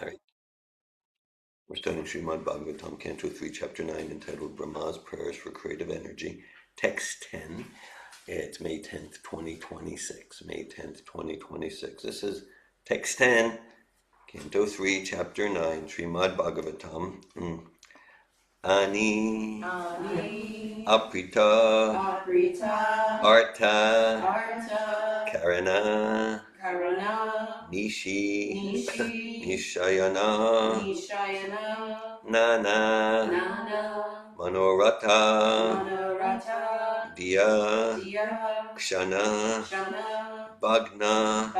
All right. We're studying Srimad Bhagavatam, Canto 3, Chapter 9, entitled Brahma's Prayers for Creative Energy. Text 10. It's May 10th, 2026. May 10th, 2026. This is Text 10, Canto 3, Chapter 9, Srimad Bhagavatam. Ani Aprita Artha Karana Nishi Nishayana Nana Manorata Diya Kshana Bhagna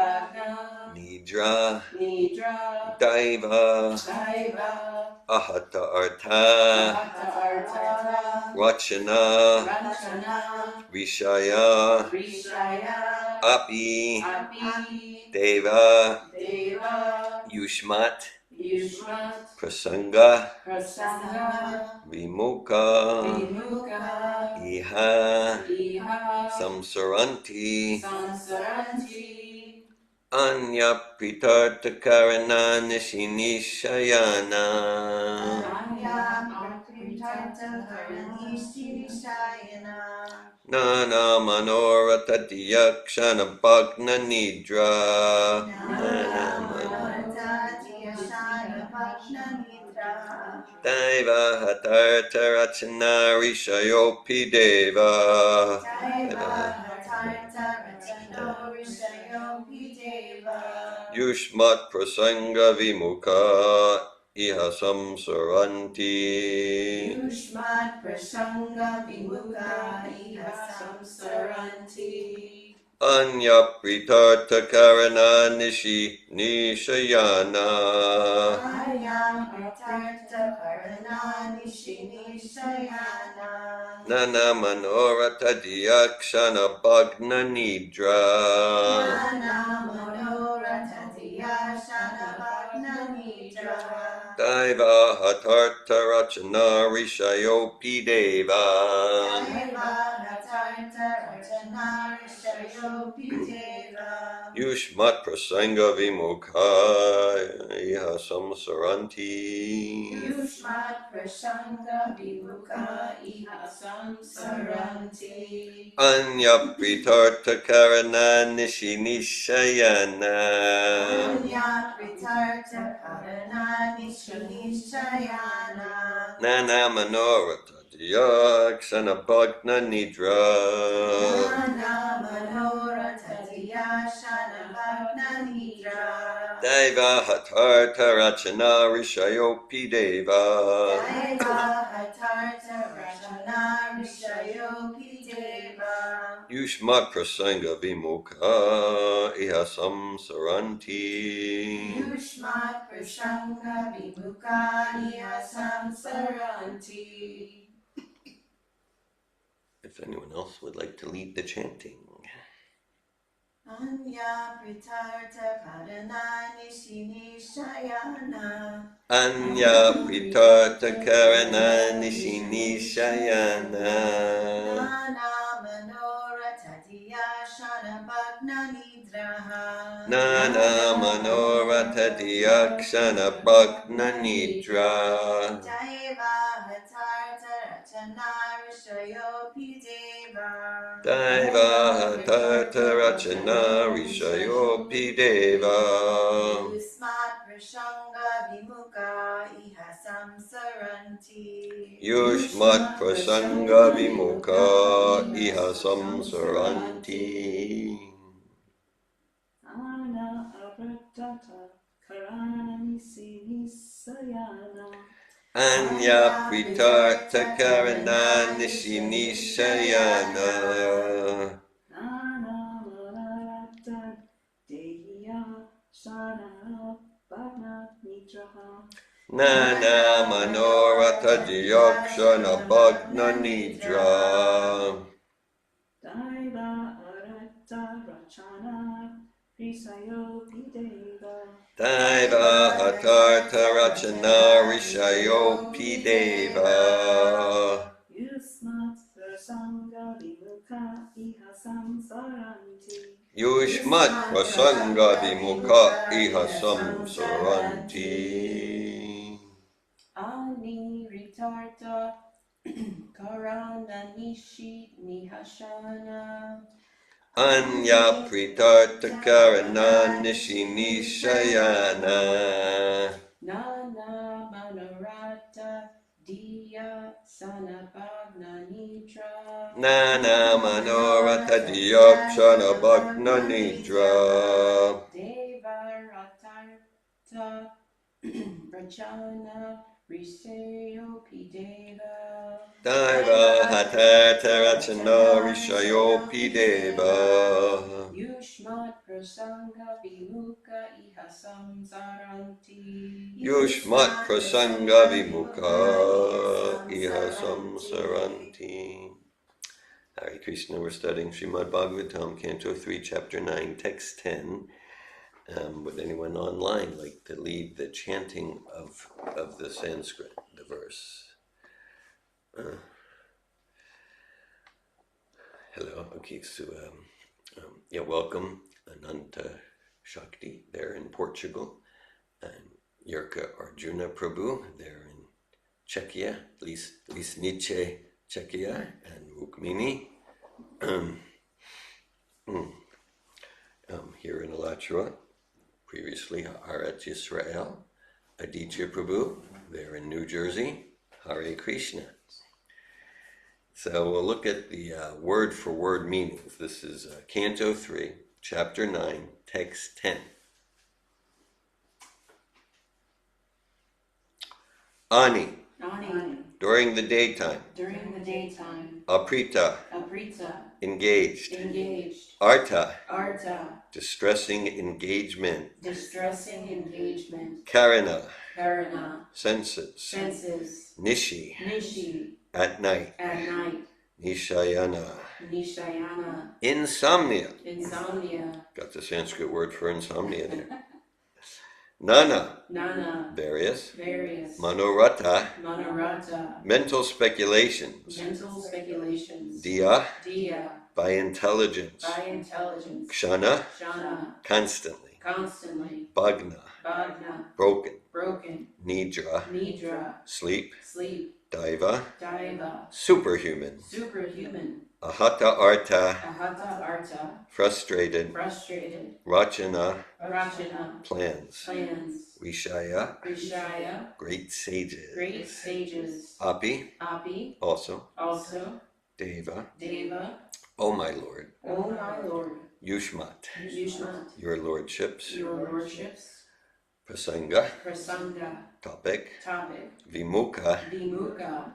Nidra Daiva Ahata Artha Rachana Rishaya Api Deva Yushmat Prasanga Vimukha Iha Samsaranti Anya Pritartha Karana Nishinishayana Nana Manorata Diyakshana Bhagna Nidra Daiva Hatarta Rachana Rishayopi Deva Yushmat Prasanga Vimukha Iha Samsaranti Anya Pritartha Karana Nishi Nishayana Nana Manorata Diyakshana Bhagna Nidra Daiva Hatartha Rachana Rishayopi Deva Yushmat Prasanga Vimukha Iha Samsaranti Anya Pritartha Karana Nishi Nishayana Nana Manorata Diyakshana Bhagna Nidra Daiva Hatartha Rachana Rishayopi Deva Yushmat Prasanga Vimukha Iha Samsaranti If anyone else would like to lead the chanting. Anya Pritartha Karana Nishinishayana Anya Pritartha Karana Nishinishayana Nana Manorata Diyakshana Bhagna Nidraha Nana Manorata Diyakshana Bhagna Nidra Daiva Hatartha Rachana Rishayopi Deva Daiva Hatartha Rachana Rishayopi Deva Yusmat Prasanga Vimukha Iha Samsaranti Yushmat Prasanga Vimukha Iha Samsaranti Ana Aratata Karani Sinisayana Anya Pritartha Karana Nishinishayana Nana Manarata Deya Shana Bhagna Nidraha Nana Manorata Diyakshana Bhagna Nidra Daiva Arata Rachana Risayopi Deva Daiva Hatartha Rachana Rishayopi Deva Yusmat Prasanga Vimukha Iha Samsaranti Yushmat prasanga vimukha iha samsaranti. Ani ritarta karana nishi nihashana. Anya pritarta karana nishinishayana. Nana manorata diya sanabhagna nidra. Nana manorata diyakshana bhagna nidra. Deva ratarta rachana riseyo pideva. Daiva hatata rachana rishayo pideva. Yushmat prasanga vimuka iha samsaranti. Yushmat prasanga vimukha iha samsaranti. Hare Krishna, we're studying Srimad Bhagavatam, Canto 3, Chapter 9, Text 10. Would anyone online like to lead the chanting of the Sanskrit, the verse? Hello, okay, so welcome Ananta Shakti there in Portugal, and Yerka Arjuna Prabhu there in Czechia, Lisnice, Czechia, and Rukmini here in Alachua, previously Arat Yisrael, Aditya Prabhu there in New Jersey, Hare Krishna. So we'll look at the word-for-word meanings. This is Canto 3, Chapter 9, Text 10. Ani, during the daytime. Aprita, engaged. Arta, distressing engagement. Karana, senses. Nishi, at night. Nishayana, insomnia. Got the Sanskrit word for insomnia there. Nana, various. Manorata, mental speculations. Diya, by intelligence. Kshana, constantly. Bhagna, broken. Nidra, sleep. Daiva, superhuman. Ahata arta, frustrated. Rachana, plans. Rishaya, great sages. Api, also. Deva, O my Lord. Yushmat, your lordships. Prasanga, topic. Vimukha,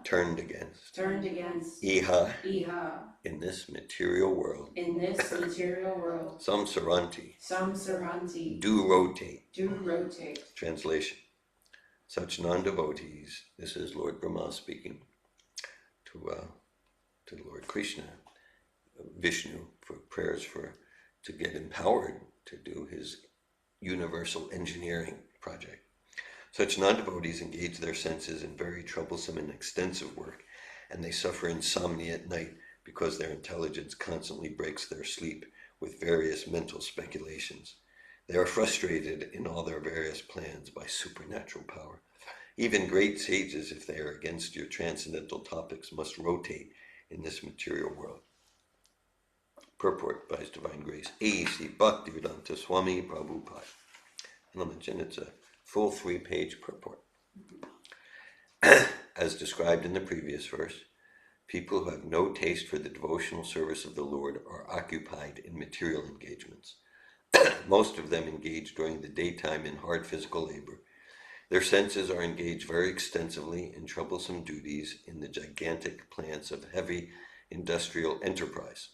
turned against. Iha, in this material world. Samsaranti, do rotate. Translation. Such non-devotees, this is Lord Brahma speaking to Lord Krishna, Vishnu, for prayers to get empowered to do his universal engineering project. Such non-devotees engage their senses in very troublesome and extensive work, and they suffer insomnia at night because their intelligence constantly breaks their sleep with various mental speculations. They are frustrated in all their various plans by supernatural power. Even great sages, if they are against your transcendental topics, must rotate in this material world. Purport by His Divine Grace, A.C. Bhaktivedanta Swami Prabhupada. And I'll mention it's a full 3-page purport. As described in the previous verse, people who have no taste for the devotional service of the Lord are occupied in material engagements. Most of them engage during the daytime in hard physical labor. Their senses are engaged very extensively in troublesome duties in the gigantic plants of heavy industrial enterprise.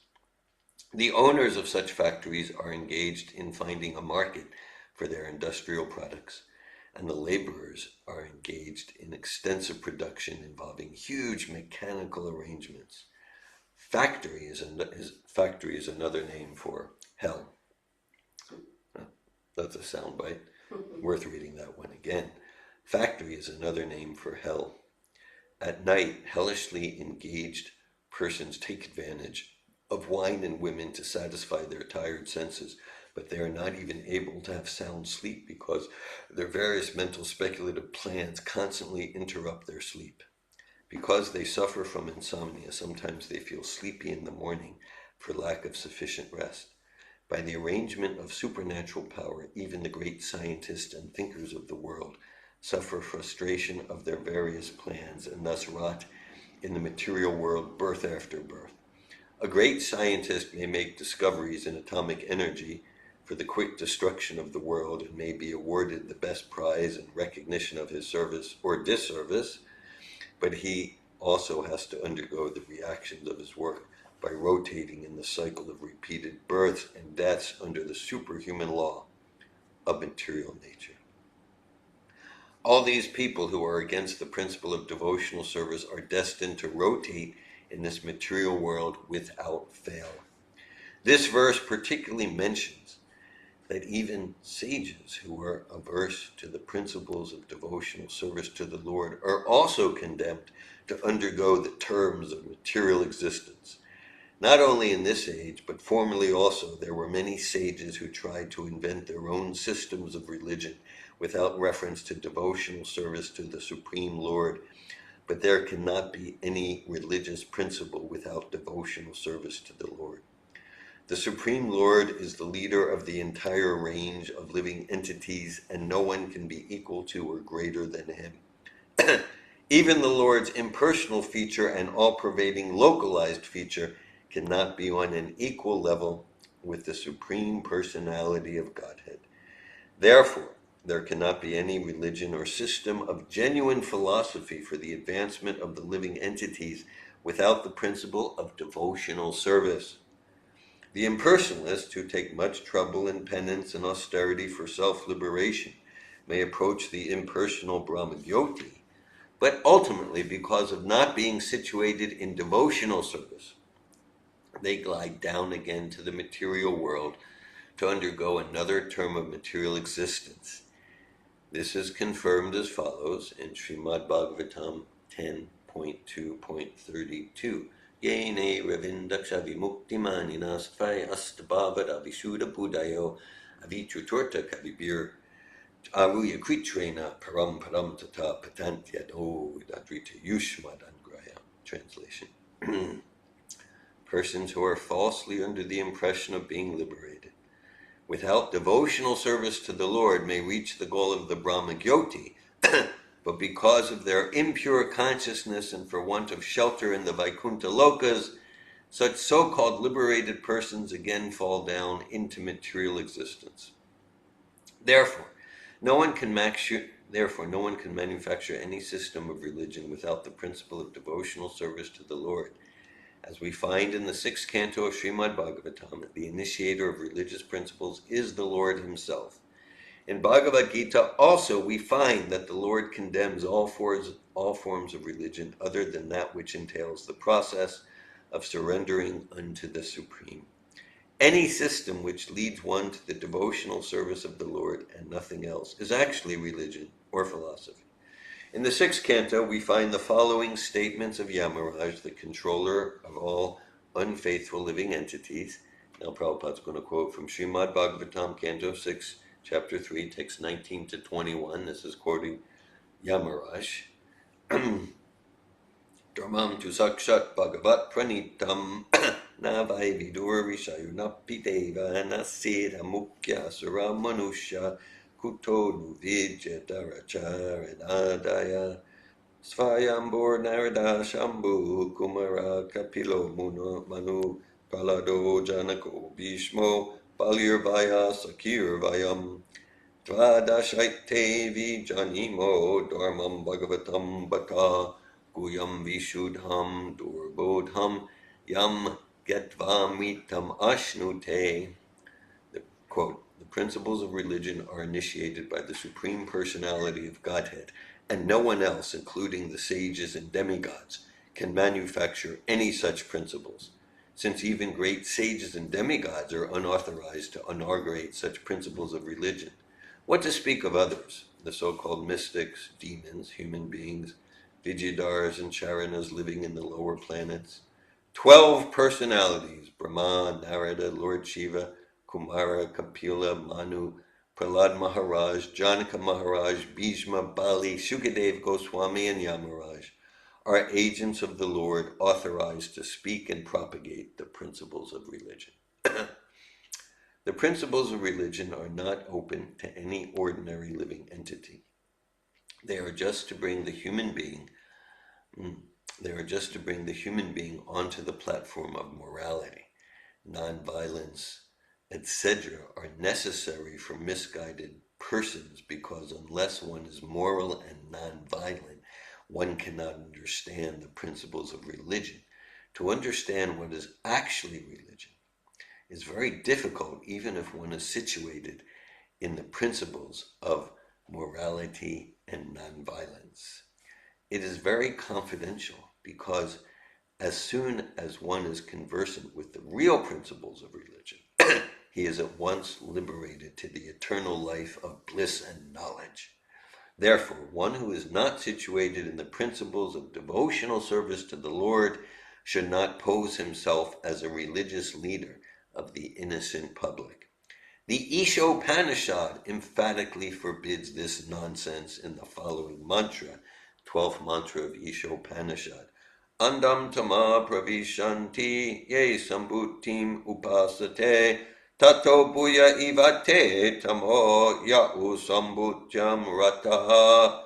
The owners of such factories are engaged in finding a market for their industrial products, and the laborers are engaged in extensive production involving huge mechanical arrangements. Factory is another name for hell. That's a soundbite. Worth reading that one again. Factory is another name for hell. At night, hellishly engaged persons take advantage of wine and women to satisfy their tired senses, but they are not even able to have sound sleep because their various mental speculative plans constantly interrupt their sleep. Because they suffer from insomnia, sometimes they feel sleepy in the morning for lack of sufficient rest. By the arrangement of supernatural power, even the great scientists and thinkers of the world suffer frustration of their various plans and thus rot in the material world birth after birth. A great scientist may make discoveries in atomic energy for the quick destruction of the world and may be awarded the best prize in recognition of his service or disservice, but he also has to undergo the reactions of his work by rotating in the cycle of repeated births and deaths under the superhuman law of material nature. All these people who are against the principle of devotional service are destined to rotate in this material world without fail. This verse particularly mentions that even sages who are averse to the principles of devotional service to the Lord are also condemned to undergo the terms of material existence. Not only in this age, but formerly also, there were many sages who tried to invent their own systems of religion without reference to devotional service to the Supreme Lord. But there cannot be any religious principle without devotional service to the Lord. The Supreme Lord is the leader of the entire range of living entities, and no one can be equal to or greater than him. Even the Lord's impersonal feature and all-pervading localized feature cannot be on an equal level with the Supreme Personality of Godhead. Therefore, there cannot be any religion or system of genuine philosophy for the advancement of the living entities without the principle of devotional service. The impersonalists, who take much trouble and penance and austerity for self-liberation, may approach the impersonal Brahmagyoti, but ultimately, because of not being situated in devotional service, they glide down again to the material world to undergo another term of material existence. This is confirmed as follows in Srimad Bhagavatam 10.2.32. Yene ravindaksha vimuktimani svai astabhavad avishuddha buddhayo avichuturta kavibir Aruya Kritrena Param Param Tata Patantyado Dadrita Yushmadangraya. Translation. Persons who are falsely under the impression of being liberated, without devotional service to the Lord, may reach the goal of the Brahmagyoti, but because of their impure consciousness and for want of shelter in the Vaikuntha Lokas, such so-called liberated persons again fall down into material existence. Therefore, no one can manufacture any system of religion without the principle of devotional service to the Lord. As we find in the 6th canto of Srimad Bhagavatam, the initiator of religious principles is the Lord himself. In Bhagavad Gita also we find that the Lord condemns all forms of religion other than that which entails the process of surrendering unto the Supreme. Any system which leads one to the devotional service of the Lord and nothing else is actually religion or philosophy. In the 6th canto, we find the following statements of Yamaraj, the controller of all unfaithful living entities. Now Prabhupada's going to quote from Srimad Bhagavatam, Canto 6, Chapter 3, text 19 to 21. This is quoting Yamaraj. Dharmam tu sakshat bhagavat pranitam navai vidur vishayunapideva nasira mukya sura manusha kuto nuvijya daracharanadaya svayambor narada shambhu kumara kapilo manu palado janako bhishmo palirvaya sakirvayam Dvadashaite vijanimo dharmam bhagavatam bhata guyam vishuddham durbodham yam gatvamitam ashnute. The quote, the principles of religion are initiated by the Supreme Personality of Godhead, and no one else, including the sages and demigods, can manufacture any such principles, since even great sages and demigods are unauthorized to inaugurate such principles of religion. What to speak of others, the so-called mystics, demons, human beings, Vidyadharas and Charanas living in the lower planets, 12 personalities: Brahma, Narada, Lord Shiva, Kumara, Kapila, Manu, Prahlad Maharaj, Janaka Maharaj, Bhishma, Bali, Shukadev Goswami, and Yamaraj are agents of the Lord authorized to speak and propagate the principles of religion. The principles of religion are not open to any ordinary living entity. They are just to bring the human being onto the platform of morality. Nonviolence, etc. are necessary for misguided persons because unless one is moral and nonviolent, one cannot understand the principles of religion. To understand what is actually religion is very difficult, even if one is situated in the principles of morality and nonviolence. It is very confidential because as soon as one is conversant with the real principles of religion, he is at once liberated to the eternal life of bliss and knowledge. Therefore, one who is not situated in the principles of devotional service to the Lord should not pose himself as a religious leader of the innocent public. The Ishopanishad emphatically forbids this nonsense in the following mantra, 12th mantra of Ishopanishad. Andam tama pravishanti ye sambhutim upasate tato bhuya ivate tamo ya'u sambhutyam rataha.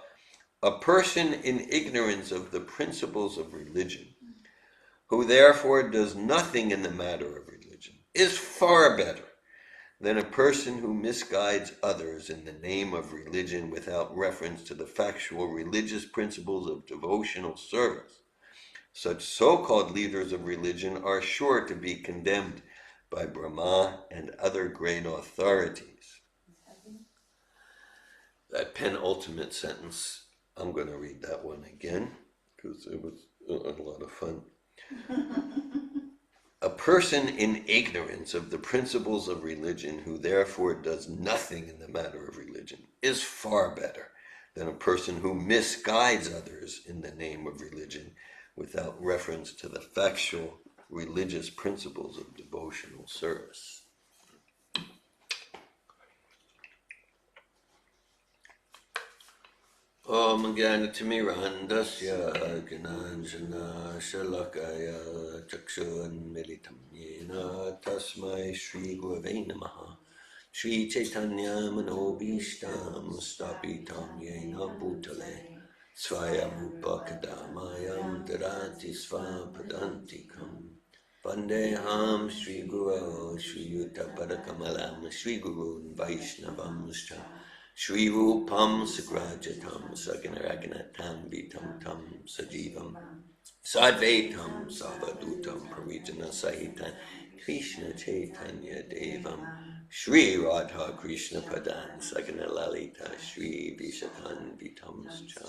A person in ignorance of the principles of religion, who therefore does nothing in the matter of religion, is far better than a person who misguides others in the name of religion without reference to the factual religious principles of devotional service. Such so-called leaders of religion are sure to be condemned by Brahma and other great authorities. That penultimate sentence, I'm going to read that one again because it was a lot of fun. A person in ignorance of the principles of religion, who therefore does nothing in the matter of religion, is far better than a person who misguides others in the name of religion without reference to the factual religious principles of devotional service. Om Jnanatirmirandasya Gnanjana Shalakaya Chakshun Militam Yena Tasmai Shri Gurave Namaha. Shri Chaitanya Manobishtam Stapitam Yena Bhutale Svayam Upakadamayam Darati Svapadantikam Vandeham Shri Guru Shri Yuta Padakamalam Shri Gurun Vaishnavam Shri Rupam Sagrajatam Saganaraganatam Vitam Tam Sajivam Sadvaitam Savadutam Parijana Sahitam Krishna Chaitanya Devam Shri Radha Krishna Padan Sagana Lalita Shri Vishatan Vitamscha.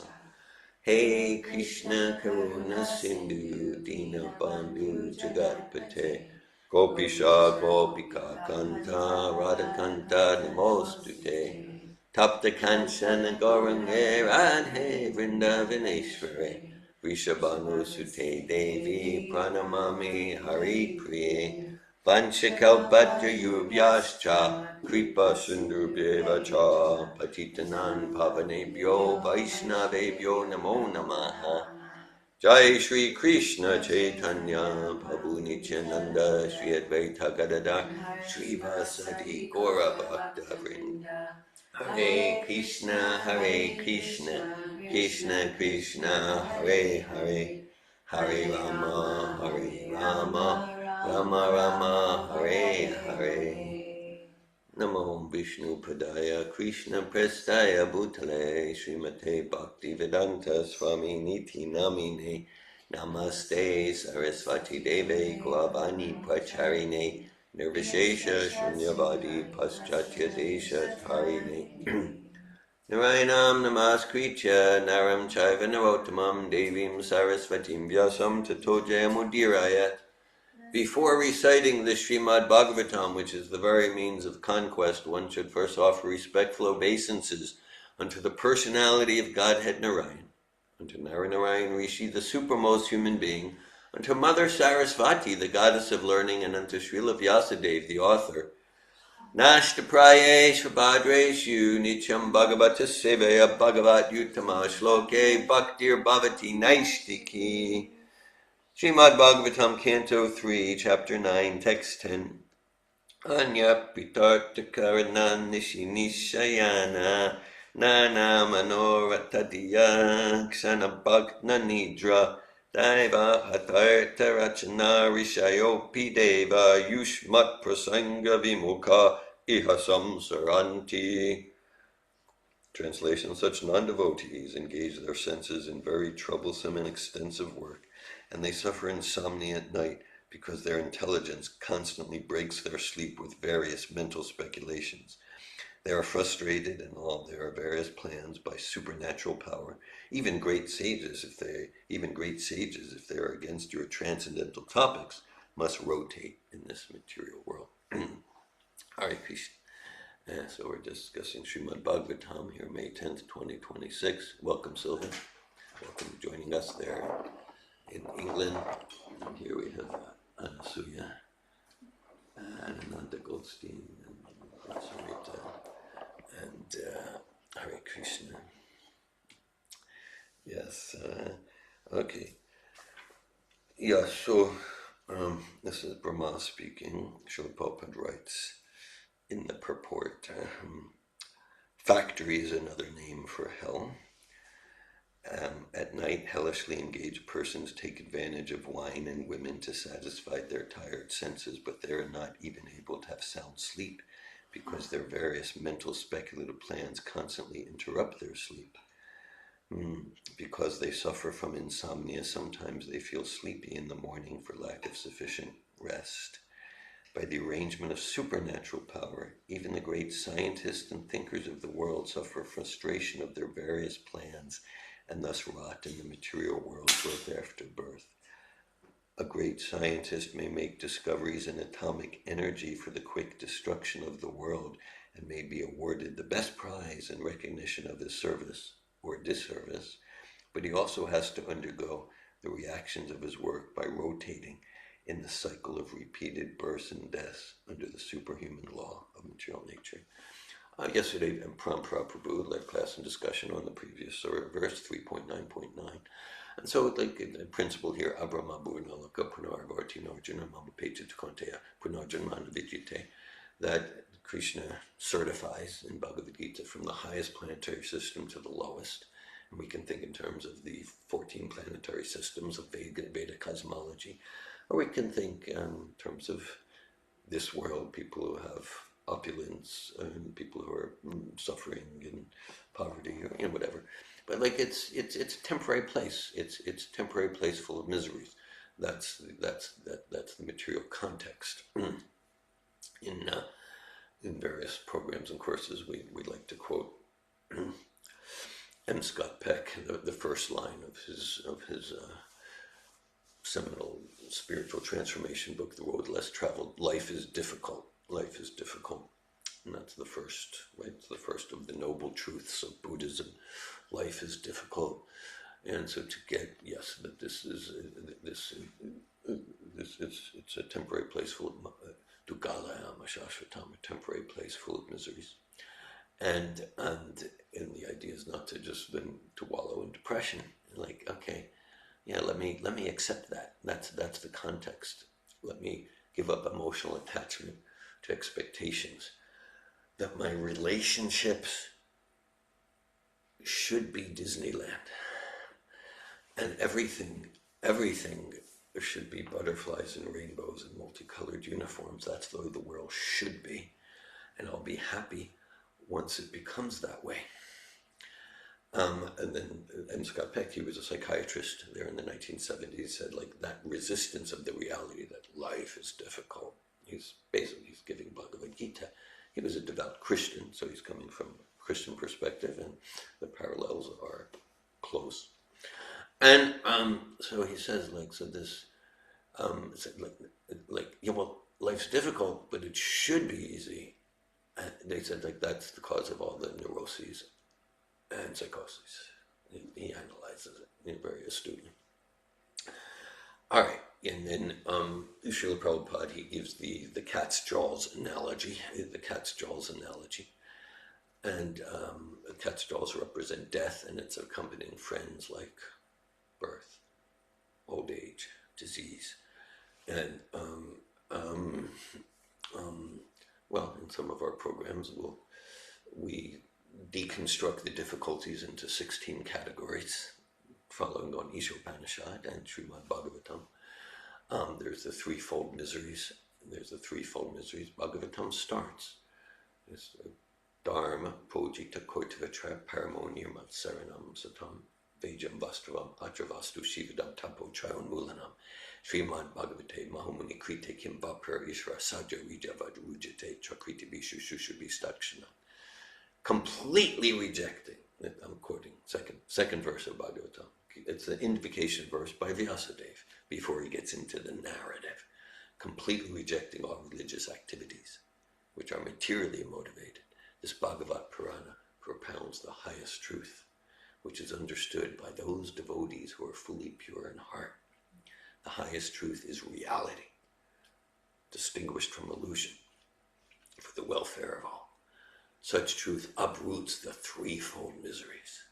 Hey Krishna Karuna Sindhu Dina Bandhu Jagatpate Gopisha Gopika Kanta Radhakanta Namostute Tapta Kanchana Gorange Radhe Vrindavaneshware Vrishabhanu Sute Devi Pranamami Hari Priye Vanchakalpatra Yubhyascha Kripa Sundarbheva Cha Patitanan Pavanebhyo Vaishnavebhyo Namo Namaha. Jai Shri Krishna Chaitanya Prabhu Nityananda Shri Advaita Gadadhar Shri Vasadi Gaura Bhakta Vrinda. Hare Krishna, Krishna Krishna, Hare Hare, Hare Rama, Rama Rama, Hare Hare. Namo Vishnu Padaya, Krishna Prestaya Bhutale, Srimate Bhaktivedanta Swami Niti Namine, Namaste Sarasvati Deve, Glavani Pracharine, Nirvishesha Shunyavadi Paschatya Desha Tarine. Narayanam Namaskritya Naram Chaiva Narottamam Devim Sarasvatim Vyasam Tato Jayamudirayat. Before reciting the Srimad Bhagavatam, which is the very means of conquest, one should first offer respectful obeisances unto the personality of Godhead Narayan, unto Narayan Rishi, the supermost human being, unto Mother Sarasvati, the goddess of learning, and unto Srila Vyasadeva, the author. Nashta prayesh bhadreshu nityam bhagavata sevaya bhagavat utama shloke bhaktir bhavati naishtiki. Srimad Bhagavatam, Canto 3, Chapter 9, Text 10. Anya pitartakaranan nishinishayana nana manoratadiya ksana bhagna nidra daiva hatarta rachana rishayopi deva yushmat prasanga vimukha iha samsaranti. Translation: such non-devotees engage their senses in very troublesome and extensive work, and they suffer insomnia at night because their intelligence constantly breaks their sleep with various mental speculations. They are frustrated in all their various plans by supernatural power. Even great sages, if they are against your transcendental topics, must rotate in this material world. Hare Krishna. So we're discussing Srimad Bhagavatam here, May 10th, 2026. Welcome, Sylvan. Welcome to joining us there in England. And here we have Anasuya, Ananda Goldstein, and Sarita, and Hare Krishna. Yes, okay. Yeah, so this is Brahma speaking. Srila Prabhupada writes in the purport, factory is another name for hell. At night, hellishly engaged persons take advantage of wine and women to satisfy their tired senses, but they are not even able to have sound sleep because their various mental speculative plans constantly interrupt their sleep. Because they suffer from insomnia, sometimes they feel sleepy in the morning for lack of sufficient rest. By the arrangement of supernatural power, even the great scientists and thinkers of the world suffer frustration of their various plans and thus rot in the material world birth after birth. A great scientist may make discoveries in atomic energy for the quick destruction of the world and may be awarded the best prize in recognition of his service or disservice, but he also has to undergo the reactions of his work by rotating in the cycle of repeated births and deaths under the superhuman law of material nature. Yesterday, Prabhupada led class and discussion on the previous verse 3.9.9. And so, like the principle here, Abrahma Burnalaka Punarvarti Narjuna Mama Pecha Konteya Punarjanmana Vijite, that Krishna certifies in Bhagavad Gita from the highest planetary system to the lowest. And we can think in terms of the 14 planetary systems of Veda cosmology, or we can think in terms of this world, people who have opulence and people who are suffering in poverty or whatever. But like it's a temporary place. It's a temporary place full of miseries. That's the material context. In various programs and courses, we like to quote M. Scott Peck, the first line of his seminal spiritual transformation book, The Road Less Traveled. Life is difficult. Life is difficult. And that's the first, right? It's the first of the noble truths of Buddhism. Life is difficult. And so to get, yes, that it's a temporary place full of dukkhalayama shashvatam, a temporary place full of miseries. And the idea is not to just then to wallow in depression. Like, okay, yeah, let me accept that. That's the context. Let me give up emotional attachment to expectations that my relationships should be Disneyland, and everything should be butterflies and rainbows and multicolored uniforms. That's the way the world should be, and I'll be happy once it becomes that way. And then M. Scott Peck, he was a psychiatrist there in the 1970s, said like that resistance of the reality that life is difficult. He's giving Bhagavad Gita. He was a devout Christian, so he's coming from a Christian perspective, and the parallels are close. And so he says life's difficult, but it should be easy. And they said that's the cause of all the neuroses and psychosis. He analyzes it very astutely. All right, and then Srila Prabhupada, he gives the cat's jaws analogy, and the cat's jaws represent death and its accompanying friends like birth, old age, disease, and well, in some of our programs, we deconstruct the difficulties into 16 categories, following on Ishopanishad and Srimad Bhagavatam. There's the threefold miseries. Bhagavatam starts. It's Dharma, Pojita, Koitavatra, Paramonium, Saranam, Satam, Vejam, Vastravam, Ajravastu, Shivadam, Tapo, Chayon, Mulanam, Srimad Bhagavate, Mahamuni, Krite, Kim, Vapur, Ishra, Saja, Rija, Vajrujate, Chakriti, Bishu, Shushubi, Stakshana. Completely rejecting, I'm quoting, second verse of Bhagavatam. It's the invocation verse by Vyasadeva before he gets into the narrative. Completely rejecting all religious activities, which are materially motivated. This Bhagavat Purana propounds the highest truth, which is understood by those devotees who are fully pure in heart. The highest truth is reality, distinguished from illusion, for the welfare of all. Such truth uproots the threefold miseries.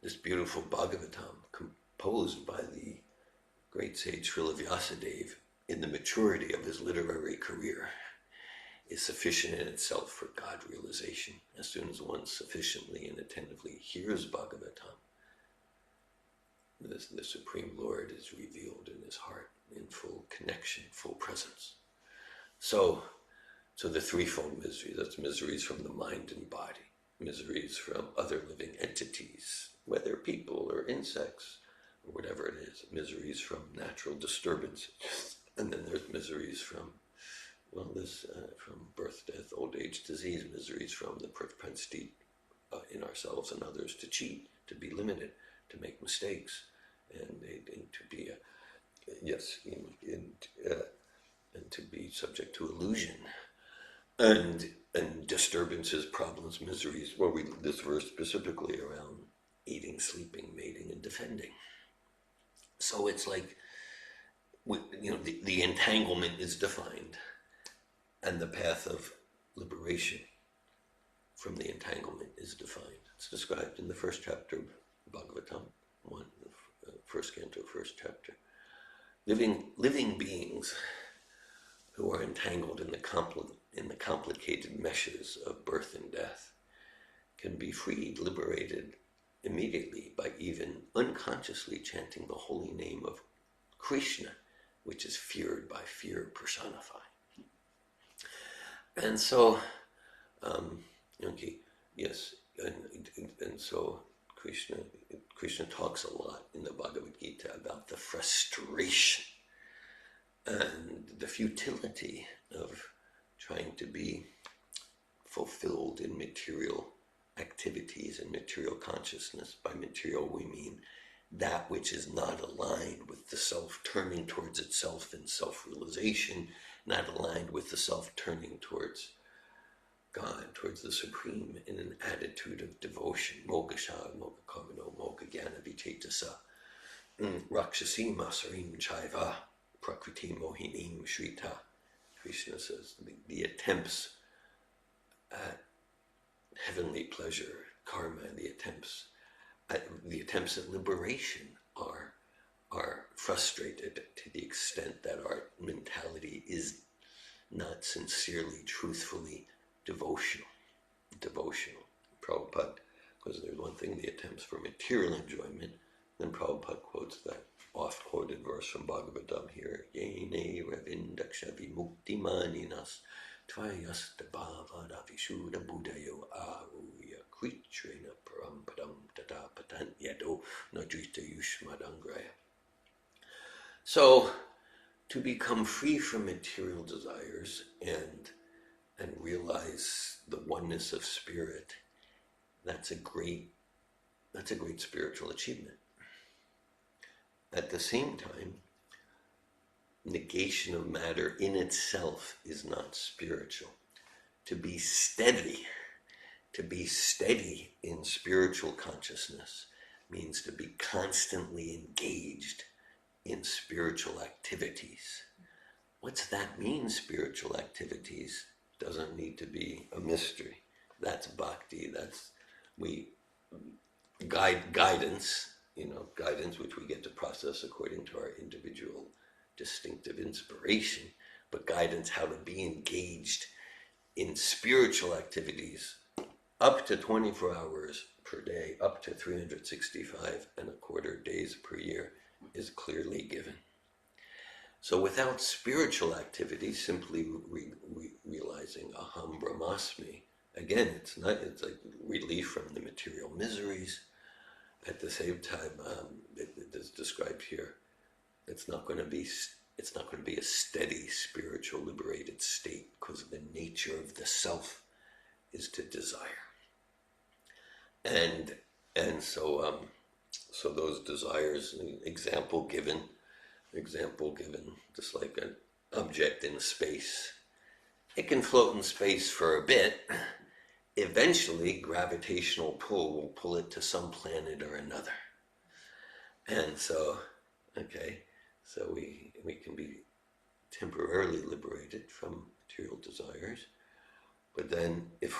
This beautiful Bhagavatam, composed by the great sage Srila Vyasadeva in the maturity of his literary career, is sufficient in itself for God realization. As soon as one sufficiently and attentively hears Bhagavatam, the Supreme Lord is revealed in his heart in full connection, full presence. So the threefold miseries, that's miseries from the mind and body, miseries from other living entities, whether people or insects or whatever it is, miseries from natural disturbances, and then there's miseries from from birth, death, old age, disease, miseries from the propensity in ourselves and others to cheat, to be limited, to make mistakes, and to be and to be subject to illusion, and disturbances, problems, miseries. Well, this verse specifically around eating, sleeping, mating, and defending. So it's like, the entanglement is defined, and the path of liberation from the entanglement is defined. It's described in the first chapter of Bhagavatam 1, first canto, first chapter. Living beings who are entangled in the complicated meshes of birth and death can be freed, liberated immediately by even unconsciously chanting the holy name of Krishna, which is feared by fear personified. And so, yes, and so Krishna talks a lot in the Bhagavad Gita about the frustration and the futility of trying to be fulfilled in material activities and material consciousness. By material, we mean that which is not aligned with the self turning towards itself in self-realization, not aligned with the self turning towards God, towards the Supreme, in an attitude of devotion. Moksha, Moksha Kamano, Moksha Jnana Vichetasa, Rakshasi Masarim Chaiva, Prakriti Mohinim Shrita. Krishna says the attempts at heavenly pleasure, karma, the attempts at liberation are frustrated to the extent that our mentality is not sincerely, truthfully devotional. Prabhupada, because there's one thing, the attempts for material enjoyment, then Prabhupada quotes that oft-quoted verse from Bhagavatam here, Yene Ravindakshavi Muktimaninas Tvayasta Bhavada Vishuddha Buddhayo Aruya Kritrena Parampadam Tata Patantyado Najita Yushmadangraya. So, to become free from material desires and realize the oneness of spirit, that's a great spiritual achievement. At the same time, negation of matter in itself is not spiritual. To be steady in spiritual consciousness means to be constantly engaged in spiritual activities. What's that mean, spiritual activities? Doesn't need to be a mystery. That's bhakti. That's we guidance, guidance which we get to process according to our individual distinctive inspiration, but guidance how to be engaged in spiritual activities up to 24 hours per day, up to 365 and a quarter days per year is clearly given. So without spiritual activity, simply realizing aham brahmasmi, again, it's like relief from the material miseries. At the same time, it is described here, it's not going to be a steady spiritual liberated state, because the nature of the self is to desire. And so those desires, example given, just like an object in space. It can float in space for a bit. Eventually, gravitational pull will pull it to some planet or another. And so, we can be temporarily liberated from material desires. But then if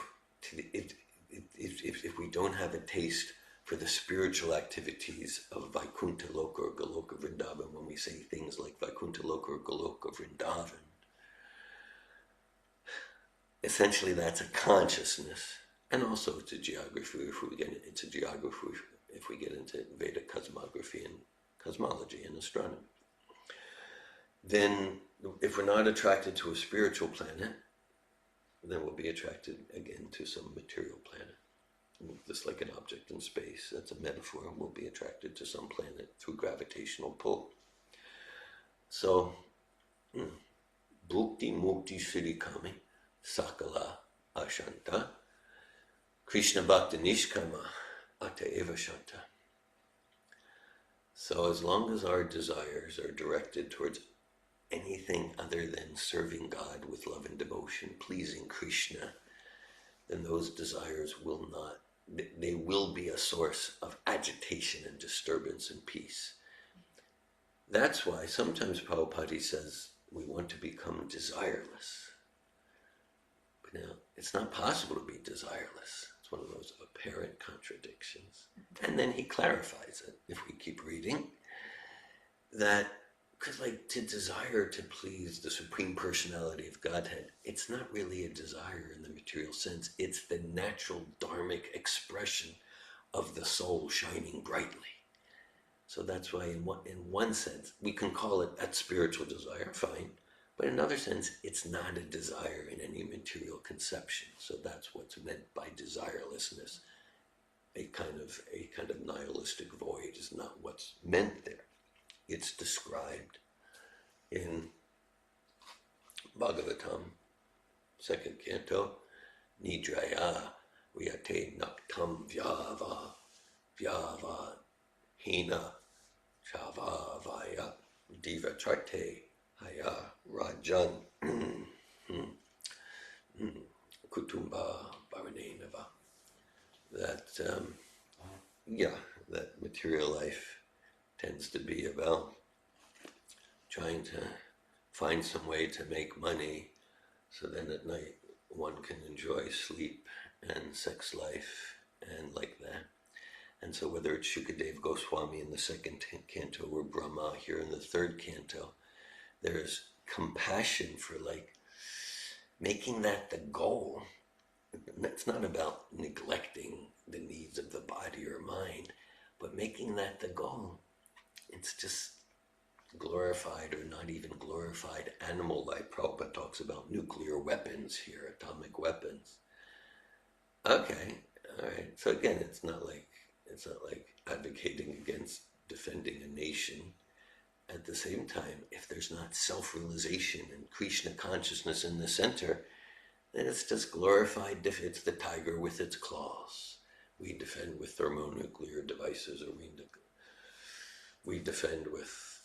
we don't have a taste for the spiritual activities of Vaikuntha Loka or Goloka Vrindavan, when we say things like Vaikuntha Loka or Goloka Vrindavan, essentially that's a consciousness, and also it's a geography if we get into Veda cosmography and cosmology and astronomy. Then if we're not attracted to a spiritual planet, then we'll be attracted again to some material planet. Just like an object in space, that's a metaphor, we'll be attracted to some planet through gravitational pull. So, Bhukti Mukti Shrikami Sakala Ashanta Krishna Bhakti Nishkama Ataeva Shanta. So as long as our desires are directed towards anything other than serving God with love and devotion, pleasing Krishna, then those desires will be a source of agitation and disturbance and peace. That's why sometimes Prabhupada says we want to become desireless. But now, it's not possible to be desireless. It's one of those apparent contradictions. And then he clarifies it, if we keep reading, that because to desire to please the Supreme Personality of Godhead, it's not really a desire in the material sense. It's the natural dharmic expression of the soul shining brightly. So that's why in one sense, we can call it that spiritual desire, fine. But in another sense, it's not a desire in any material conception. So that's what's meant by desirelessness. A kind of nihilistic void is not what's meant there. It's described in Bhagavatam, 2nd canto, Nidraya Riyate Naktam Vyava Hina Chavavaya Diva Charte Haya Rajan Kutumba Bharanenava. That material life tends to be about trying to find some way to make money so then at night one can enjoy sleep and sex life and like that. And so whether it's Shukadeva Goswami in the 2nd canto or Brahma here in the 3rd canto, there's compassion for making that the goal. It's not about neglecting the needs of the body or mind, but making that the goal. It's just glorified or not even glorified animal life. Prabhupada talks about nuclear weapons here, atomic weapons. Okay, all right. So again, it's not like advocating against defending a nation. At the same time, if there's not self-realization and Krishna consciousness in the center, then it's just glorified, it's the tiger with its claws. We defend with thermonuclear devices, or we defend with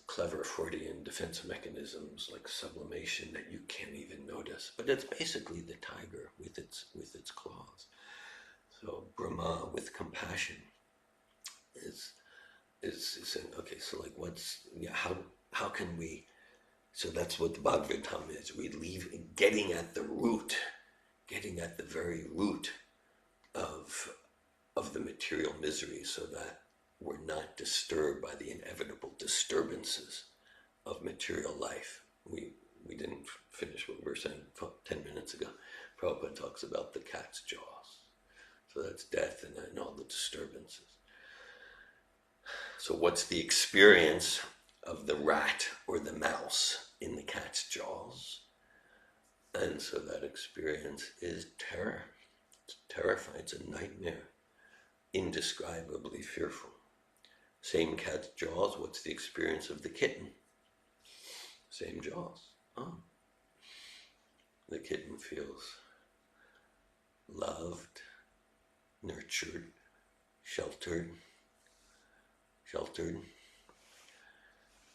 clever Freudian defense mechanisms like sublimation that you can't even notice. But it's basically the tiger with its claws. So Brahma with compassion is is saying, okay, so like how can we, so that's what the Bhagavatam is. We leave getting at the root, getting at the very root of the material misery, so that we're not disturbed by the inevitable disturbances of material life. We didn't finish what we were saying 10 minutes ago. Prabhupada talks about the cat's jaws. So that's death and all the disturbances. So what's the experience of the rat or the mouse in the cat's jaws? And so that experience is terror. It's terrifying. It's a nightmare. Indescribably fearful. Same cat's jaws. What's the experience of the kitten? Same jaws. Oh. The kitten feels loved, nurtured, sheltered,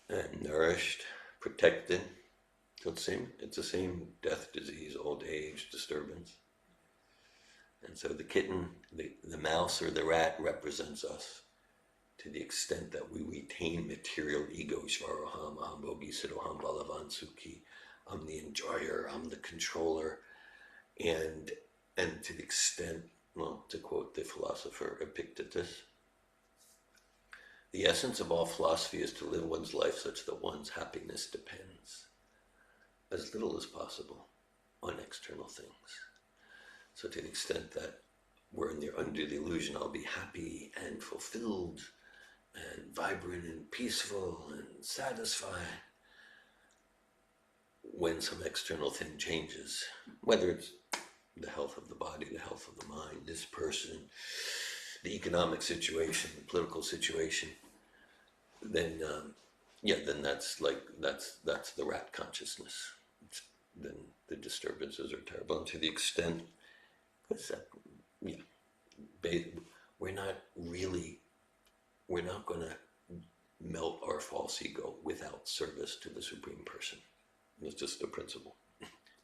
and nourished, protected. So it's the same death, disease, old age, disturbance. And so the kitten, the mouse or the rat represents us to the extent that we retain material ego, Shvaroham, Aham Bogi, Siddhoham, Balavan, Sukhi, I'm the enjoyer, I'm the controller, and to the extent, well, to quote the philosopher Epictetus, the essence of all philosophy is to live one's life such that one's happiness depends as little as possible on external things. So to the extent that we're under the illusion I'll be happy and fulfilled and vibrant and peaceful and satisfied, when some external thing changes, whether it's the health of the body, the health of the mind, this person, the economic situation, the political situation, then then that's the rat consciousness. Then the disturbances are terrible, and to the extent, we're not going to melt our false ego without service to the Supreme Person. It's just a principle.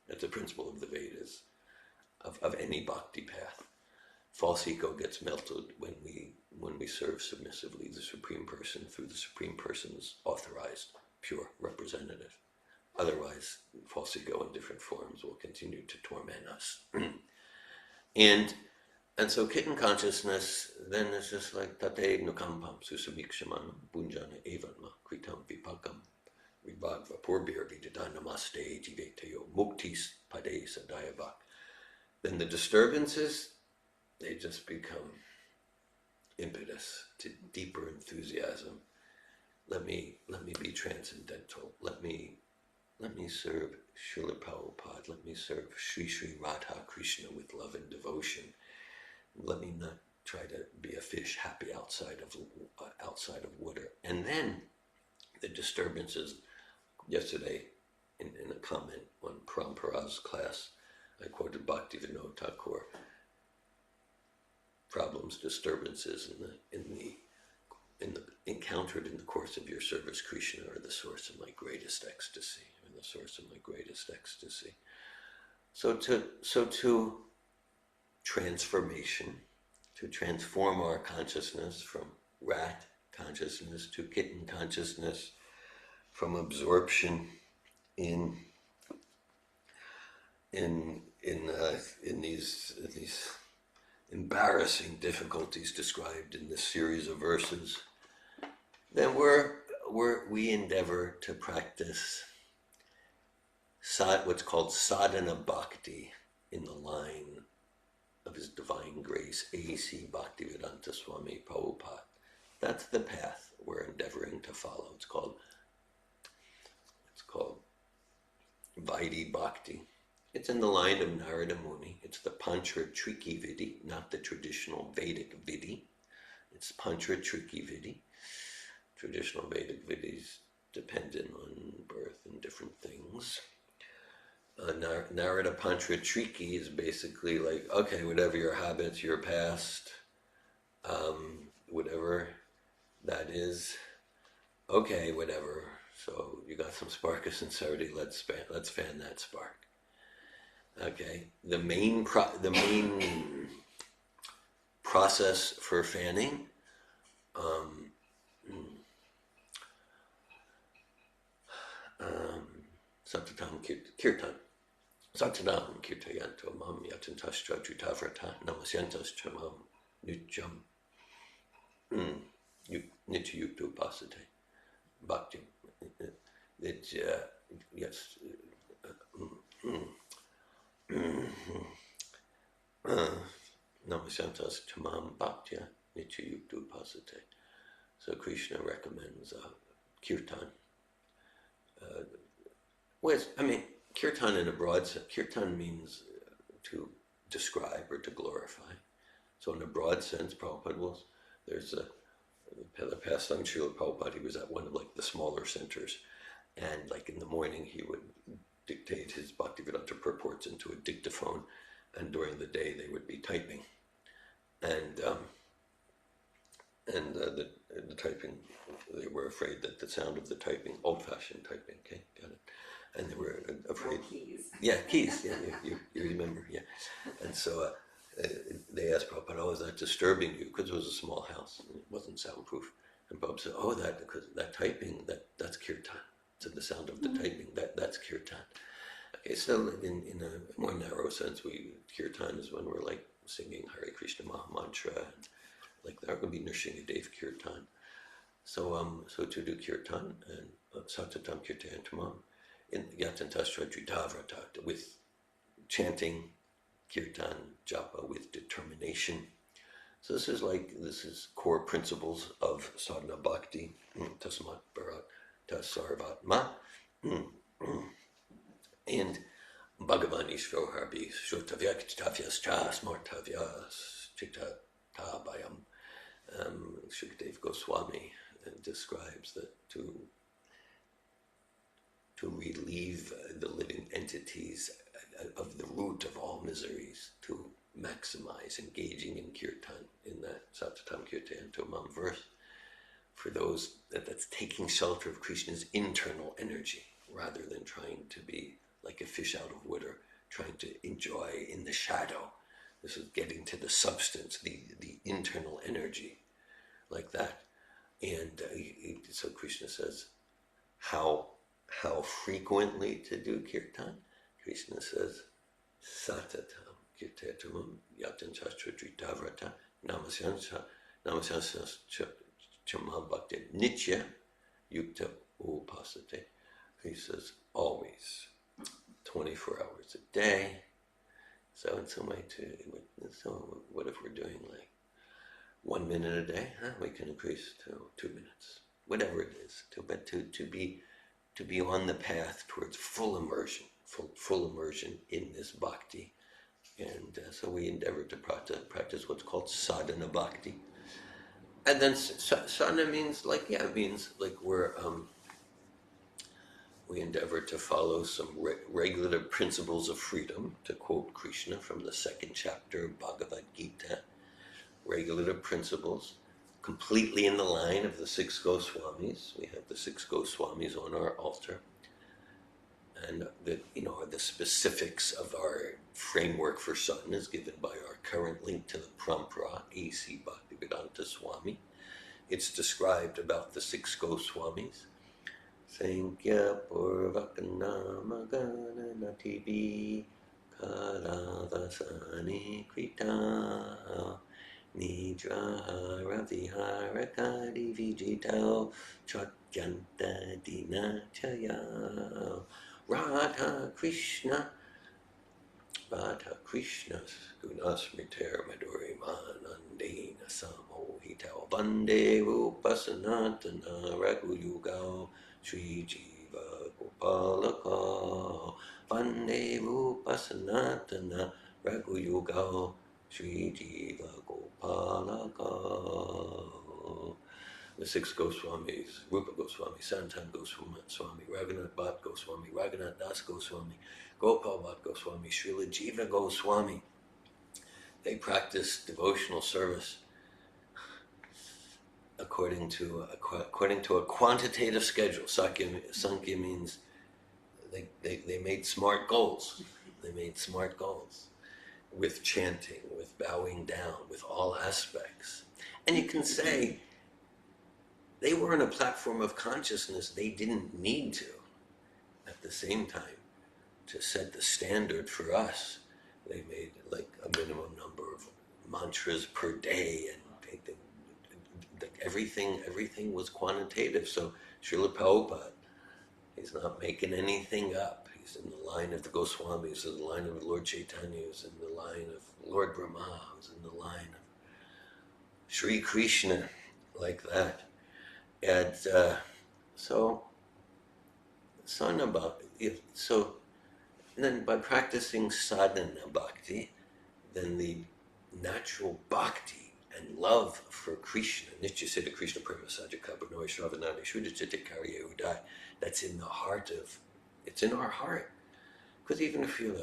That's a principle of the Vedas, of any bhakti path. False ego gets melted when we serve submissively the Supreme Person through the Supreme Person's authorized, pure representative. Otherwise, false ego in different forms will continue to torment us. And so kitten consciousness then is just like tate nukampam susamikshamanam bunjana evanma kritam vipakam vibhagva purbir vidita namaste jiveteo muktis pade sadayavak. Then the disturbances, they just become impetus to deeper enthusiasm. Let me be transcendental. Let me serve Srila Prabhupada. Let me serve Sri Sri Radha Krishna with love and devotion. Let me not try to be a fish happy outside of water. And then the disturbances. Yesterday, in a comment on Parampara's class, I quoted Bhaktivinoda Thakur. Problems, disturbances encountered in the course of your service, Krishna, are the source of my greatest ecstasy. So to transformation, to transform our consciousness from rat consciousness to kitten consciousness, from absorption in these embarrassing difficulties described in this series of verses, then we endeavor to practice what's called sadhana bhakti in the line of His Divine Grace, A.C. Bhaktivedanta Swami Prabhupada. That's the path we're endeavoring to follow. It's called Vaidhi Bhakti. It's in the line of Narada Muni. It's the Pancha Triki Vidhi, not the traditional Vedic Vidhi. It's Pancha Triki Vidhi. Traditional Vedic Vidhis dependent on birth and different things. Narada Pancha Triki is basically like, okay, whatever your habits, your past, whatever that is, okay, whatever. So you got some spark of sincerity. Let's fan that spark. Okay. The main process for fanning Satatam Kirtan. Satadam Kirtayanto Mam Yatantastra Jutavrata Namasyantas Chamam Nityam Nityuktu Pasate Bhakti. Yes. Namasyantas Chamam Bhaktya Nityuktu Pasate. So Krishna recommends kirtan. Kirtan in a broad sense, kirtan means to describe or to glorify. So in a broad sense, Prabhupada was, there's the past time Srila Prabhupada, he was at one of like the smaller centers, and like in the morning he would dictate his Bhaktivedanta purports into a dictaphone, and during the day they would be typing. And the typing, they were afraid that the sound of the typing, old-fashioned typing, okay, got it. And they were afraid. Keys. Yeah, keys. Yeah, you remember. Yeah, and so they asked Prabhupada, "Oh, is that disturbing you?" Because it was a small house and it wasn't soundproof. And Prabhupada said, "Oh, because that typing, that's kirtan. So the sound of the typing, that's kirtan." Okay, so in a more narrow sense, kirtan is when we're like singing Hare Krishna Maha Mantra, and like there could be Nrsimhadev kirtan. So to do kirtan and Satatam Kirtantamam in Yatantastra Jitavrata with chanting kirtan japa with determination. So this is core principles of sadhana bhakti. Tasmat Bharat Tasarvatma. And Bhagavan Ishvaro Harbi Shrutavyaktavyas Chas Martavyas Chita Tabayam. Shukadev Goswami describes that to relieve the living entities of the root of all miseries, to maximize engaging in kirtan, in that Satatam Kirtantamam verse, for those that's taking shelter of Krishna's internal energy, rather than trying to be like a fish out of water, trying to enjoy in the shadow. This is getting to the substance, the internal energy, like that. And so Krishna says, how frequently to do kirtan? Krishna says, Satatam Kirtatamam Yatan Shastra Dritavrata Namasyansa Chamam Bhakti Nitya Yukta Upasate. He says, always, 24 hours a day. So in some way, so what if we're doing like 1 minute a day? We can increase to 2 minutes, whatever it is. But to be on the path towards full immersion in this bhakti, and so we endeavor to practice what's called sadhana bhakti. And then sadhana means we endeavor to follow some regulative principles of freedom, to quote Krishna from the 2nd chapter of Bhagavad Gita. Regulative principles, completely in the line of the 6 Goswamis. We have the 6 Goswamis on our altar. And the specifics of our framework for sadhana is given by our current link to the Parampara, A.C. Bhaktivedanta Swami. It's described about the 6 Goswamis. Sankhya Purvakana Magana Natibi Kalavasani Krita Nidra Vihara Kadi Vijito Chatyanta Dinachaya Radha Krishna Gunasmriter Madhuri Manandina Samohita Bande Rupa Sanatana Raghuyuga Sri Jiva Gopalaka Bande Rupa Sanatana Raghuyuga Sri Jiva Gopalaka. The 6 Goswamis, Rupa Goswami, Sanatan Goswami, Raghunath Bhatt Goswami, Raghunath Das Goswami, Gopal Bhatt Goswami, Srila Jiva Goswami. They practice devotional service according to a quantitative schedule. Sankhya means they made smart goals. They made smart goals with chanting, with bowing down, with all aspects. And you can say, they were on a platform of consciousness they didn't need to. at the same time, to set the standard for us, they made like a minimum number of mantras per day, and everything was quantitative. So Srila Prabhupada, he's not making anything up. He's in the line of the Goswamis, in the line of Lord Chaitanya, he's in the line of Lord Brahma, he's in the line of Sri Krishna, like that. And so then by practicing sadhana bhakti, then the natural bhakti and love for Krishna, Nityasiddha Krishna Prema Sajaka Bhanoi Shravanani Shuddhachita Karya Udai, that's in the heart of, it's in our heart. Because even if you,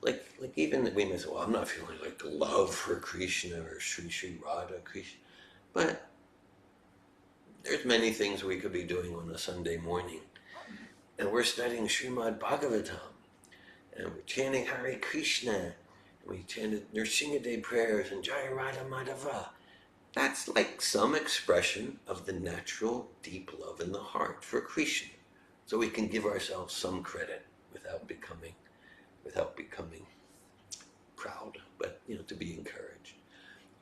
like even we may say, well, I'm not feeling like the love for Krishna or Sri Radha Krishna, but there's many things we could be doing on a Sunday morning. And we're studying Srimad Bhagavatam, and we're chanting Hare Krishna, and we chanted Nrsimhadev prayers and Jaya Radha Madhava. That's like some expression of the natural deep love in the heart for Krishna. So we can give ourselves some credit without becoming proud, but to be encouraged.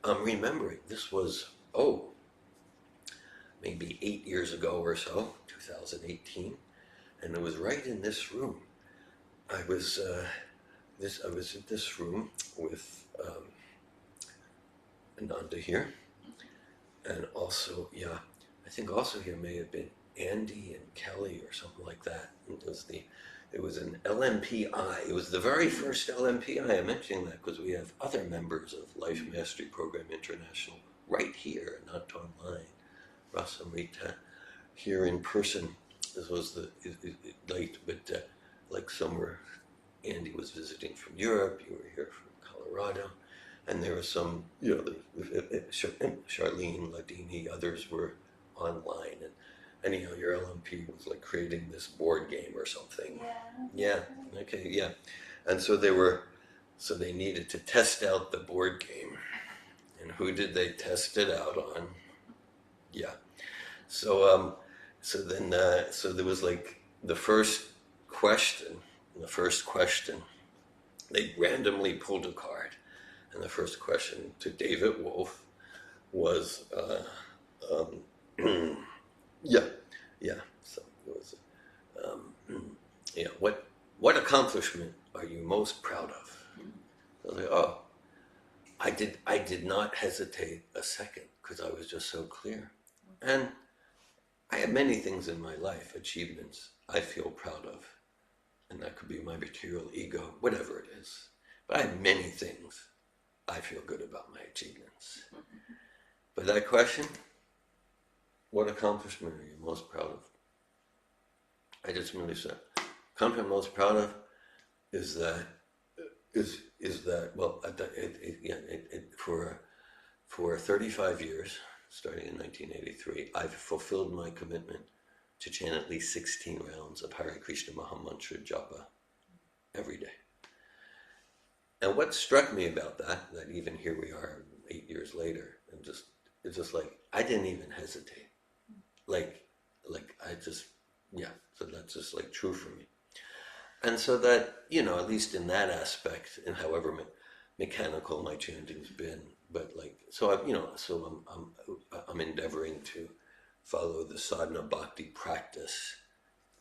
I'm remembering this was maybe 8 years ago or so, 2018, and it was right in this room. I was in this room with Ananda here, and also, I think also here may have been Andy and Kelly or something like that. It was an LMPI. It was the very first LMPI. I'm mentioning that because we have other members of Life Mastery Program International right here, not online. Rasamrita here in person. This was late, but like somewhere, Andy was visiting from Europe. You were here from Colorado, and there was some, Charlene, Ladini, others were online, and anyhow, your LMP was like creating this board game or something. Yeah. Okay. Yeah. And so they needed to test out the board game, and who did they test it out on? Yeah. So there was like the first question. They randomly pulled a card, and the first question to David Wolf was, yeah. So it was, what accomplishment are you most proud of? I was like, I did not hesitate a second because I was just so clear. And I have many things in my life, achievements I feel proud of. And that could be my material ego, whatever it is. But I have many things I feel good about my achievements. But that question, what accomplishment are you most proud of? I just really said, accomplishment I'm most proud of is that for 35 years, starting in 1983, I've fulfilled my commitment to chant at least 16 rounds of Hare Krishna Mahamantra Japa every day. And what struck me about that even here we are 8 years later, and it's just like, I didn't even hesitate. So that's just like true for me. And so that, at least in that aspect, and however mechanical my chanting's been, but I'm endeavoring to follow the sadhana bhakti practice,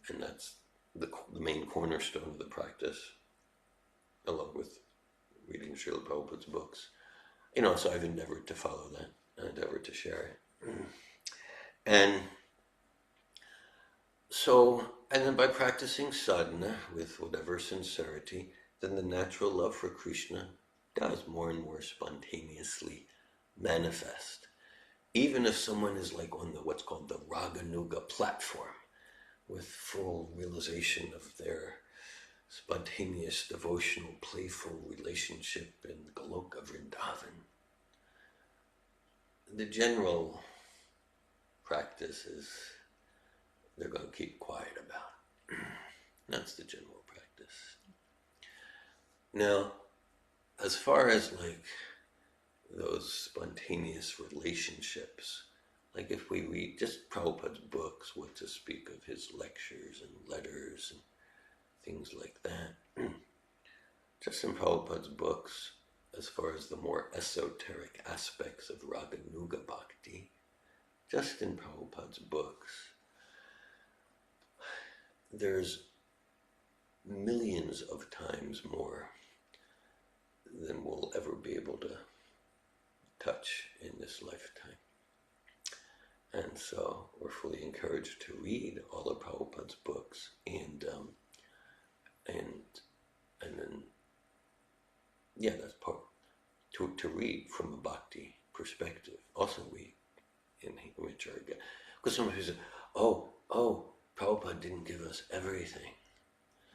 and that's the main cornerstone of the practice, along with reading Srila Prabhupada's books. So I've endeavored to follow that, and endeavored to share it. And then by practicing sadhana with whatever sincerity, then the natural love for Krishna does more and more spontaneously manifest. Even if someone is like on what's called the Raganuga platform, with full realization of their spontaneous, devotional, playful relationship in Goloka Vrindavan, the general practice is they're going to keep quiet about it. That's the general practice. Now, as far as like those spontaneous relationships, like if we read just Prabhupada's books, what to speak of his lectures and letters, and things like that. Just in Prabhupada's books, as far as the more esoteric aspects of Raganuga Bhakti, just in Prabhupada's books, there's millions of times more than we'll ever be able to touch in this lifetime. And so we're fully encouraged to read all of Prabhupada's books and then, yeah, that's part, to read from a bhakti perspective. Also read in Richarga. Because somebody says, oh, Prabhupada didn't give us everything.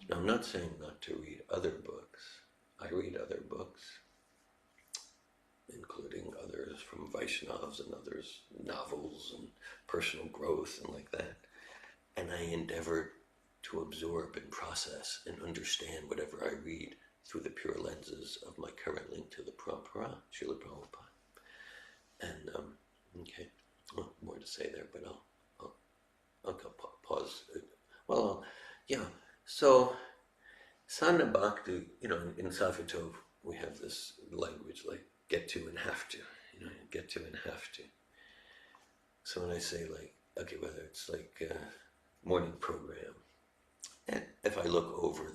Now, I'm not saying not to read other books. I read other books, including others from Vaishnavas and others, novels and personal growth and like that. And I endeavor to absorb and process and understand whatever I read through the pure lenses of my current link to the Parampara, Srila Prabhupada. And, okay, well, more to say there, but I'll pause. Well, yeah, so Sana Bhakti, in Safatov, we have this language like get to and have to, get to and have to. So when I say like, okay, whether it's like a morning program, and if I look over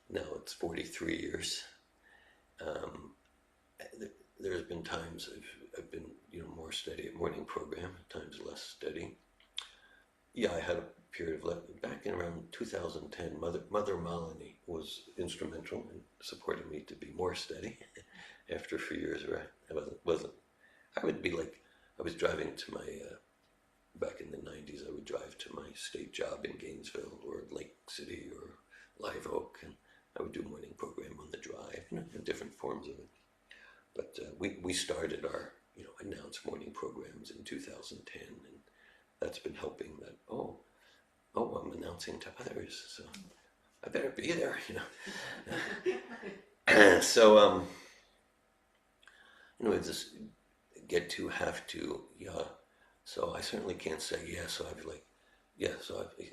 now it's 43 years, there's been times I've been, more steady at morning program, times less steady. Yeah, I had a period of back in around 2010. Mother Malini was instrumental in supporting me to be more steady. After a few years where I wasn't. I would be like, I was driving to my, back in the 90s, I would drive to my state job in Gainesville or Lake City or Live Oak, and I would do a morning program on the drive, in different forms of it. But we started our, announced morning programs in 2010, and that's been helping that, I'm announcing to others, so I better be there, So, this get to, have to, yeah. So I certainly can't say, so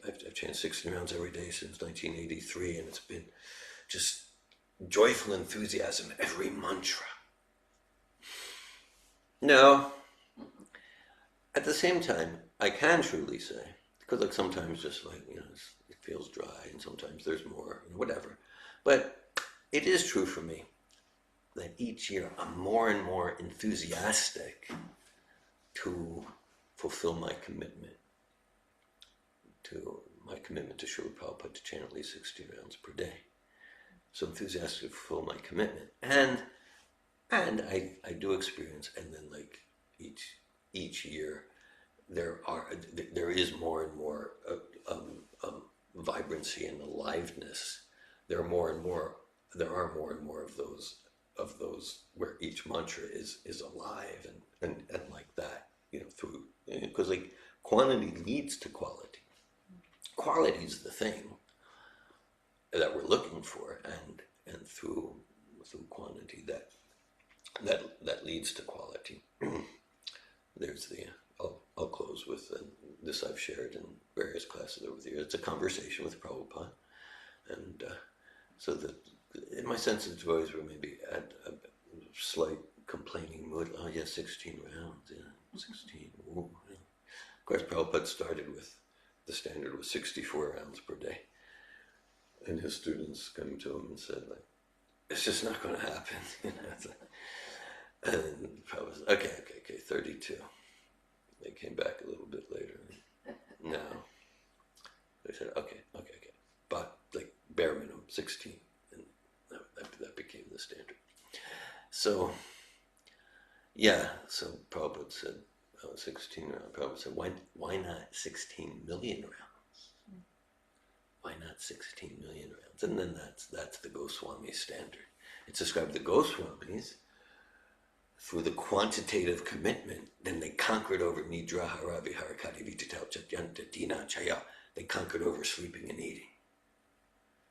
I've changed 16 rounds every day since 1983, and it's been just joyful enthusiasm every mantra. No. At the same time, I can truly say, because sometimes just it feels dry, and sometimes there's more, whatever. But it is true for me that each year I'm more and more enthusiastic to fulfill my commitment to Srila Prabhupada to chant at least 16 rounds per day. So enthusiastic to fulfill my commitment, and I do experience, and then each year there is more and more vibrancy and aliveness. There are more and more of those where each mantra is alive and like that, through, because quantity leads to quality. Quality is the thing that we're looking for, and through quantity that leads to quality. There's I'll close with this I've shared in various classes over the years. It's a conversation with Prabhupada, and so that in my sensitive voice were maybe at a slight complaining mood. 16 rounds, 16. Ooh, yeah. Of course, Prabhupada started with the standard was 64 rounds per day, and his students came to him and said, it's just not going to happen. And Prabhupada said, okay, 32. They came back a little bit later. No. They said, okay. But bare minimum, 16. And that became the standard. So, so Prabhupada said, 16 rounds. Prabhupada said, why not 16 million rounds? Why not 16 million rounds? And then that's the Goswami standard. It's described the Goswamis through the quantitative commitment. Then they conquered over Nidrahara Viharakati Vitatal Chatyanta Dina Chaya. They conquered over sleeping and eating,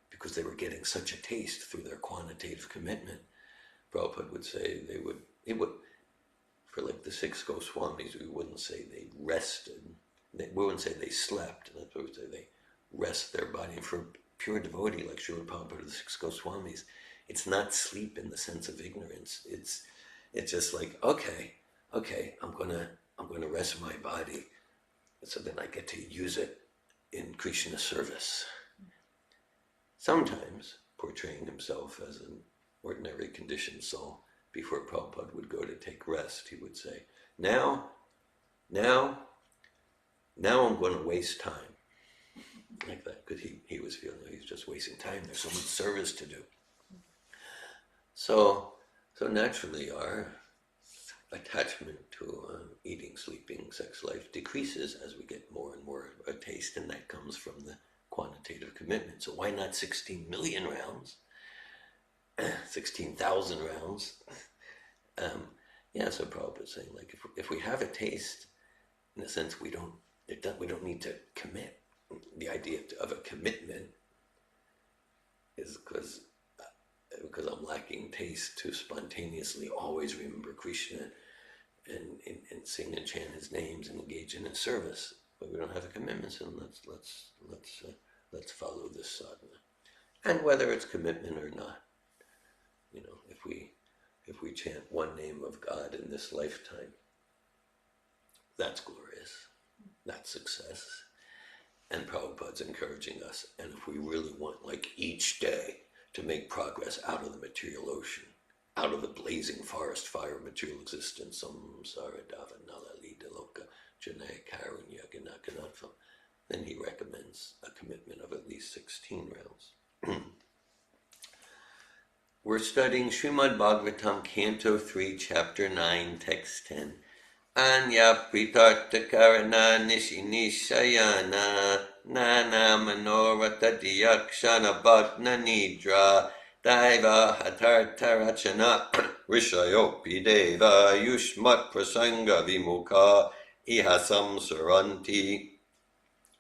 because they were getting such a taste through their quantitative commitment. Prabhupada would say for the 6 Goswamis, we wouldn't say they rested. We wouldn't say they slept. That's what we would say, they rest their body. For pure devotee like Srila Prabhupada or the Six Goswamis, it's not sleep in the sense of ignorance. It's just like, okay, I'm gonna rest my body so then I get to use it in Krishna service. Sometimes portraying himself as an ordinary conditioned soul, before Prabhupada would go to take rest, he would say, now I'm going to waste time. Like that, because he was feeling like he's just wasting time. There's so much service to do. So naturally our attachment to eating, sleeping, sex life decreases as we get more and more a taste, and that comes from the quantitative commitment. So why not 16 million rounds? 16,000 rounds? So Prabhupada's saying, like, if we have a taste, in a sense, we don't need to commit. The idea of a commitment is because I'm lacking taste to spontaneously always remember Krishna and sing and chant his names and engage in his service. But we don't have a commitment, so let's follow this sadhana. And whether it's commitment or not, if we chant one name of God in this lifetime, that's glorious. That's success. And Prabhupada's encouraging us. And if we really want, like, each day to make progress out of the material ocean, out of the blazing forest fire of material existence, samsara davanala lida loka janaya karunya ganakanatham, then he recommends a commitment of at least 16 rounds. We're studying Srimad Bhagavatam, Canto 3, Chapter 9, Text 10. Anya pritartakarana nishinishayana nana manorata diyakshana bhagna nidra daiva hatartarachana rishayopi deva yushmat prasanga vimukha ihasam saranti.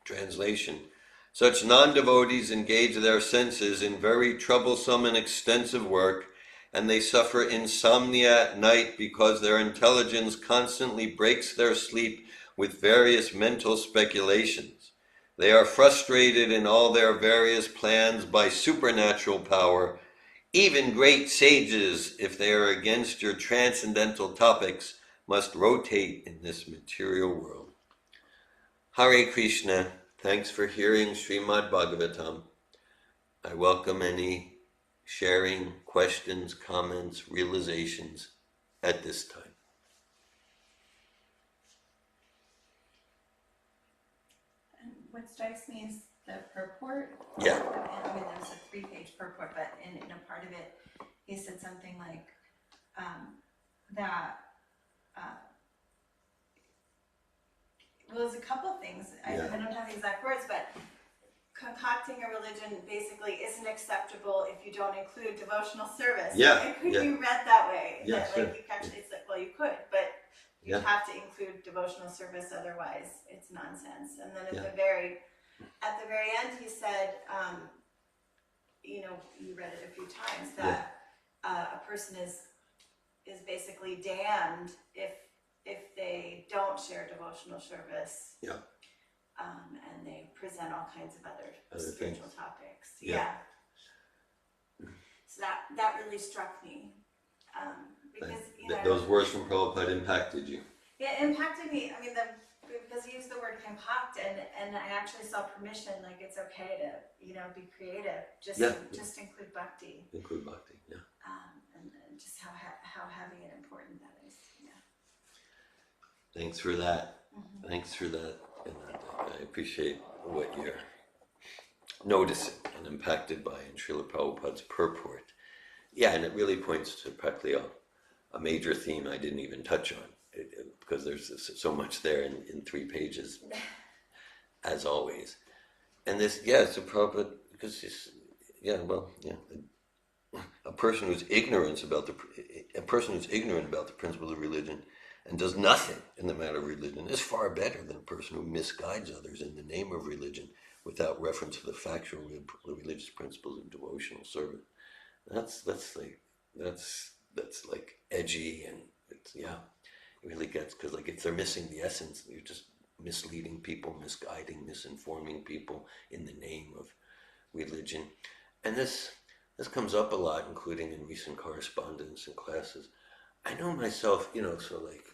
Translation: such non-devotees engage their senses in very troublesome and extensive work, and they suffer insomnia at night because their intelligence constantly breaks their sleep with various mental speculations. They are frustrated in all their various plans by supernatural power. Even great sages, if they are against your transcendental topics, must rotate in this material world. Hare Krishna. Thanks for hearing Srimad Bhagavatam. I welcome any sharing, questions, comments, realizations at this time. And what strikes me is the purport. Yeah. I mean, there's a 3-page purport, but in a part of it, he said something like that. Well, there's a couple things. I don't have the exact words, but concocting a religion basically isn't acceptable if you don't include devotional service. Yeah. It could be read that way. Yeah, that, sure. Like, it's like, well, you could, but you have to include devotional service, otherwise it's nonsense. And then at the very end, he said, you read it a few times, that a person is basically damned if they don't share devotional service. Yeah. And they present all kinds of other spiritual topics. Yeah. So that really struck me. Because, those words from Prabhupada impacted you. Yeah, it impacted me. I mean, because he used the word concoct, and I actually saw permission, like it's okay to, be creative. Just include bhakti. Include bhakti, yeah. And just how heavy and important that is. Yeah. Thanks for that. Mm-hmm. Thanks for that. And I appreciate what you're noticing and impacted by in Srila Prabhupada's purport. Yeah, and it really points to practically a major theme I didn't even touch on, because there's so much there in 3 pages, as always. And this, so Prabhupada, because a person who's ignorant about the principles of religion and does nothing in the matter of religion is far better than a person who misguides others in the name of religion without reference to the factual religious principles of devotional service. That's like edgy, and it really gets, because if they're missing the essence, you're just misleading people, misguiding, misinforming people in the name of religion. And this comes up a lot, including in recent correspondence and classes. I know myself, so like,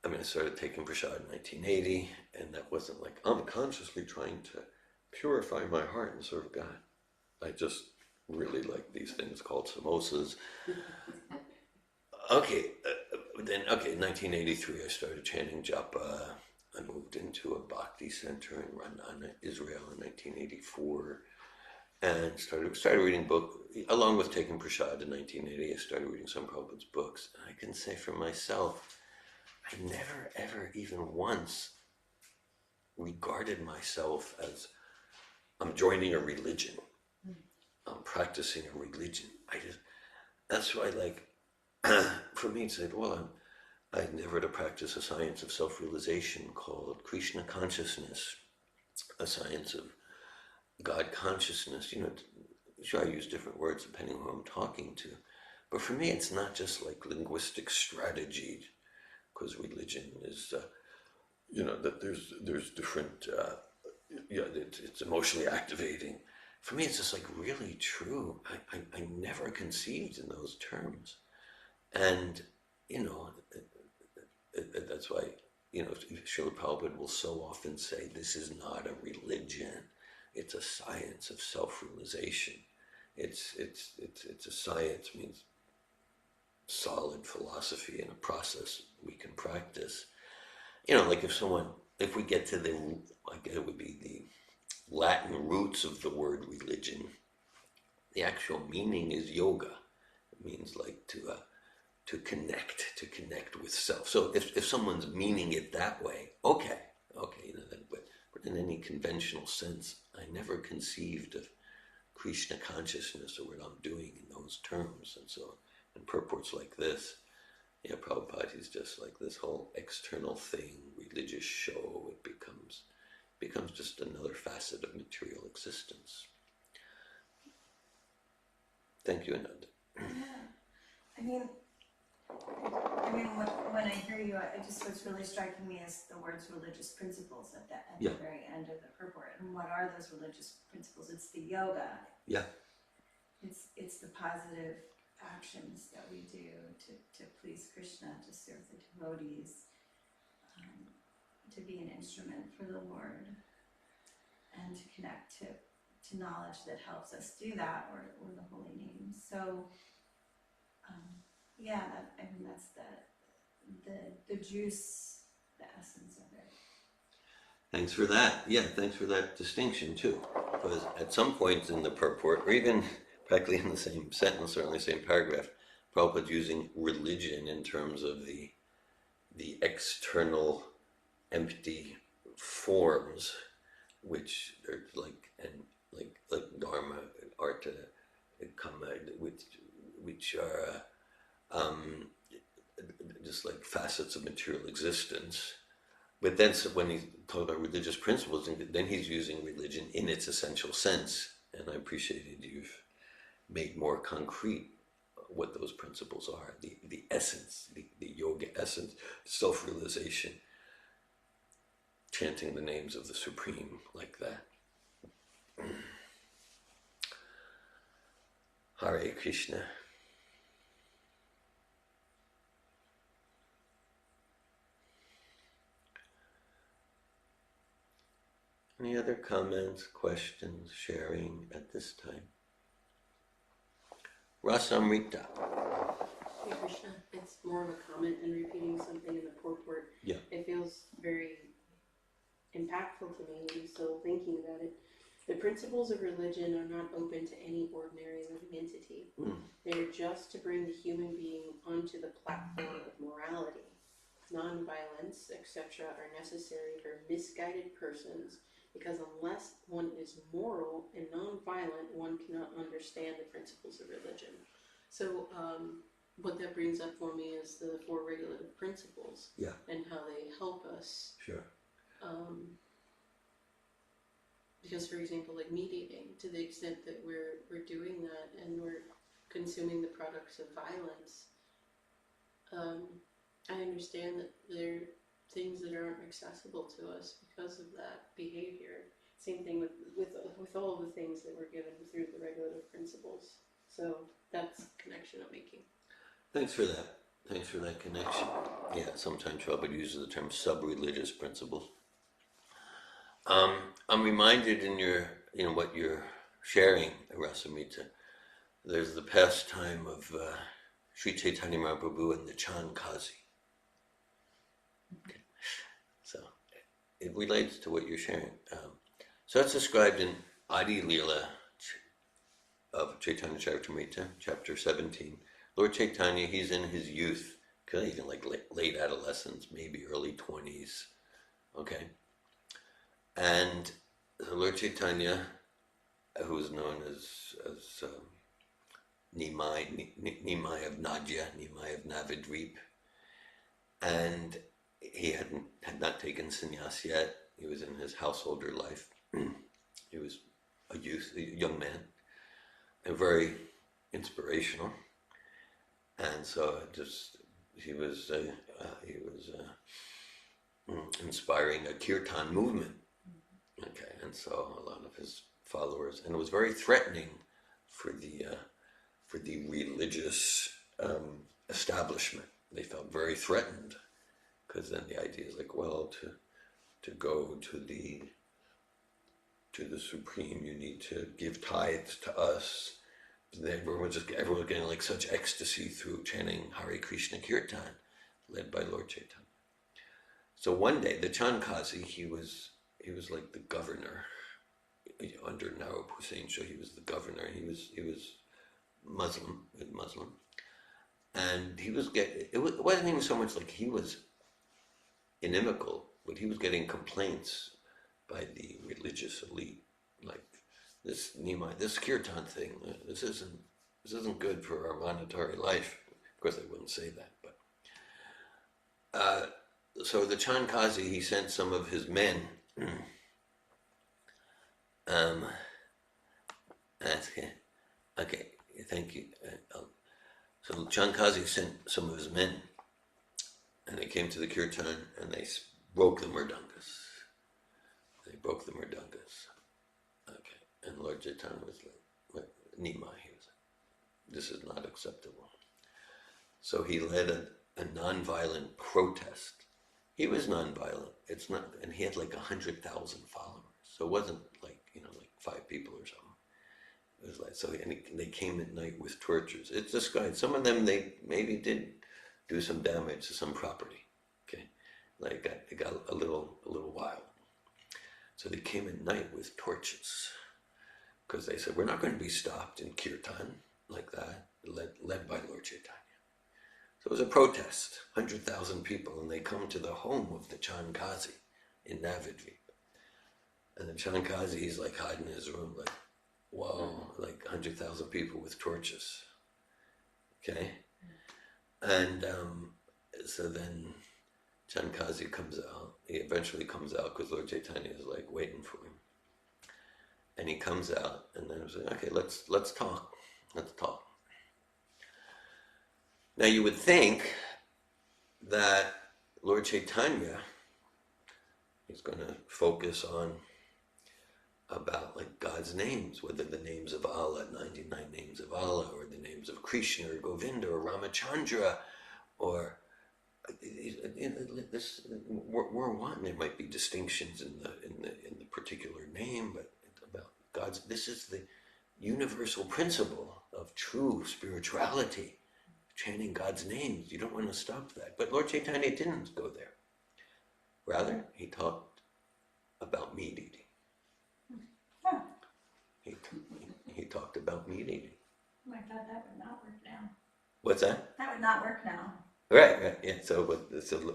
I started taking prasad in 1980, and that wasn't like I'm consciously trying to purify my heart and serve God. I just really like these things called samosas. Okay, 1983, I started chanting japa. I moved into a bhakti center in Ranana, Israel in 1984, and started reading book along with taking prasad in 1980. I started reading some Prabhupada's books, and I can say for myself, I never ever even once regarded myself as I'm joining a religion. I'm practicing a religion. That's why, like, for me, it's like, well, I endeavor to practice a science of self-realization called Krishna consciousness, a science of God consciousness. Sure, I use different words depending on who I'm talking to, but for me, it's not just like linguistic strategy, because religion is, that there's different, it's emotionally activating. For me, it's just like really true. I never conceived in those terms, and that's why Srila Prabhupada will so often say this is not a religion; it's a science of self-realization. It's a science, means solid philosophy and a process we can practice. Like if we get to it would be the Latin roots of the word religion. The actual meaning is yoga. It means like to connect with self. So if someone's meaning it that way, okay, but in any conventional sense, I never conceived of Krishna consciousness or what I'm doing in those terms. And so in purports like this, Prabhupada is just like this whole external thing, religious show. It becomes just another facet of material existence. Thank you, Ananda. Yeah. When I hear you, what's really striking me is the words religious principles at the very end of the purport. And what are those religious principles? It's the yoga. Yeah. It's the positive actions that we do to please Krishna, to serve the devotees, to be an instrument for the Lord, and to connect to knowledge that helps us do that, or the holy name. So, that's the juice, the essence of it. Thanks for that. Yeah, thanks for that distinction too. Because at some point in the purport, or even practically in the same sentence or in the same paragraph, Prabhupada's using religion in terms of the external empty forms, which are like dharma, artha, kama, which are just like facets of material existence. But then when he talks about religious principles, then he's using religion in its essential sense. And I appreciated you've made more concrete what those principles are, the essence, the yoga essence, self-realization, chanting the names of the Supreme like that. Hare Krishna. Any other comments, questions, sharing at this time? Rasamrita. Hey Krishna, it's more of a comment and repeating something in the purport. Yeah. It feels very impactful to me, so thinking about it. The principles of religion are not open to any ordinary living entity. They are just to bring the human being onto the platform of morality. Non-violence, etc. are necessary for misguided persons, because unless one is moral and non-violent, one cannot understand the principles of religion. So what that brings up for me is the four regulative principles, and how they help us. Sure. Because, for example, like meat eating, to the extent that we're doing that and we're consuming the products of violence, I understand that there are things that aren't accessible to us because of that behavior. Same thing with all the things that were given through the regulative principles. So that's the connection I'm making. Thanks for that. Thanks for that connection. Yeah, sometimes Prabhupada uses the term sub-religious principles. I'm reminded in your, what you're sharing, Rasamrita, there's the pastime of Sri Chaitanya Mahaprabhu and the Chand Kazi. Okay. So it relates to what you're sharing. So that's described in Adi Leela of Chaitanya Charitamrita, chapter 17. Lord Chaitanya, he's in his youth, he's in like late adolescence, maybe early 20s, okay? And Lord Chaitanya, who is known as Nimai of Nadia, Nimai of Navadvip, and he had not taken sannyas yet. He was in his householder life. He was a young man, and very inspirational. And so he was inspiring a kirtan movement. Okay, and so a lot of his followers, and it was very threatening for the religious establishment. They felt very threatened, because then the idea is like, well, to go to the Supreme, you need to give tithes to us. Everyone was getting like such ecstasy through chanting Hare Krishna Kirtan, led by Lord Chaitanya. So one day, the Chand Kazi, he was like the governor under Nawab Hussain Shah. He was the governor. He was Muslim, and it wasn't even so much like he was inimical, but he was getting complaints by the religious elite, like this Nimai, this kirtan thing, this isn't good for our monetary life. Of course, they wouldn't say that, but so the Chand Kazi, he sent some of his men. Okay, thank you. So Chand Kazi sent some of his men, and they came to the kirtan, and they broke the mridangos. Okay, and Lord Chaitanya was like, Nimai, he was like, this is not acceptable. So he led a non-violent protest. He was non-violent. It's not, and he had like 100,000 followers. So it wasn't like, like 5 people or something. It was like, so, and they came at night with torches. It's described. Some of them, they maybe did do some damage to some property. Okay, like it got a little wild. So they came at night with torches, because they said, we're not going to be stopped in kirtan like that, led by Lord Chaitanya. So it was a protest, 100,000 people, and they come to the home of the Chand Kazi in Navadvip. And the Chand Kazi, he's like hiding in his room, like, whoa, like 100,000 people with torches. Okay? And so then Chand Kazi comes out. He eventually comes out because Lord Chaitanya is like waiting for him. And he comes out, and then I was like, okay, let's talk. Let's talk. Now you would think that Lord Chaitanya is going to focus on about like God's names, whether the names of Allah, 99 names of Allah, or the names of Krishna or Govinda or Ramachandra, or this we're one. There might be distinctions in the particular name, but about God's. This is the universal principle of true spirituality. Chanting God's names, you don't want to stop that. But Lord Chaitanya didn't go there. Rather, he talked about meat eating. Huh. He talked about meat eating. Oh my God, that would not work now. What's that? That would not work now. Right, yeah. So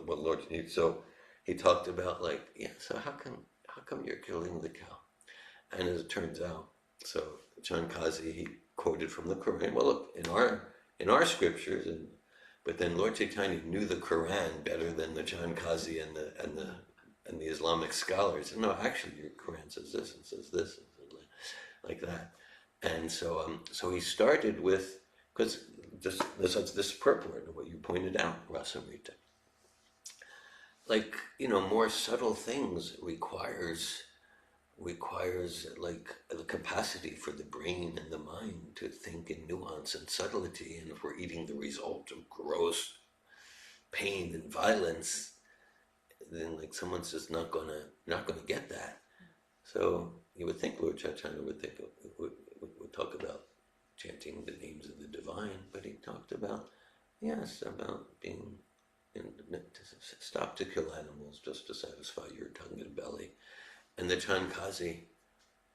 Lord, so he talked about like, so how come you're killing the cow? And as it turns out, so Chand Kazi, he quoted from the Quran. Well, look, in our scriptures, but then Lord Chaitanya knew the Quran better than the Chand Kazi and the Islamic scholars. And no, actually, your Quran says this and says this, and like that. And so he started with, because this purport of what you pointed out, Rasamrita. Like, more subtle things requires requires like the capacity for the brain and the mind to think in nuance and subtlety. And if we're eating the result of gross pain and violence, then like someone's just not gonna get that. So you would think Lord Chaitanya would talk about chanting the names of the divine, but he talked about being to stop to kill animals just to satisfy your tongue and belly. And the Chankazi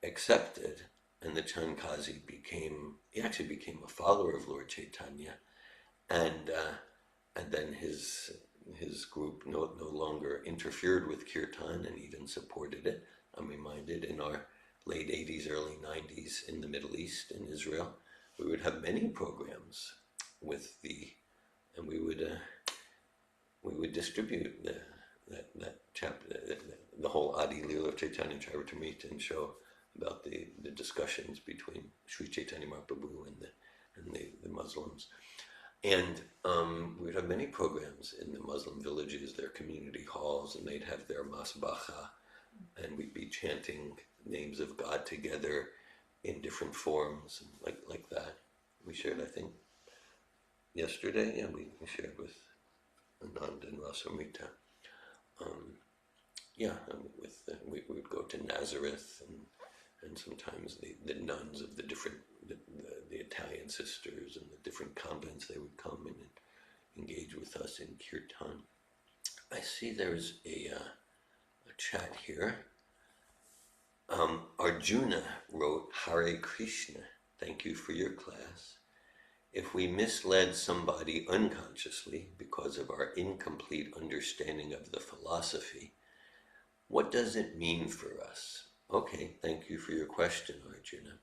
accepted, and the Chankazi actually became a follower of Lord Chaitanya, and then his group no longer interfered with kirtan and even supported it. I'm reminded in our late 80s, early 90s in the Middle East, in Israel, we would have many programs and we would distribute that chapter, the whole Adi Leela of Chaitanya Charitamrita, and show about the discussions between Sri Chaitanya Mahaprabhu and the Muslims. And we would have many programs in the Muslim villages, their community halls, and they'd have their masbacha, and we'd be chanting names of God together in different forms, like that. We shared, I think, yesterday, we shared with Anand and Rasamrita. We would go to Nazareth, and sometimes the nuns of the different, the Italian sisters and the different convents, they would come in and engage with us in kirtan. I see there's a chat here. Arjuna wrote, Hare Krishna, thank you for your class. If we misled somebody unconsciously because of our incomplete understanding of the philosophy, what does it mean for us? Okay, thank you for your question, Arjuna.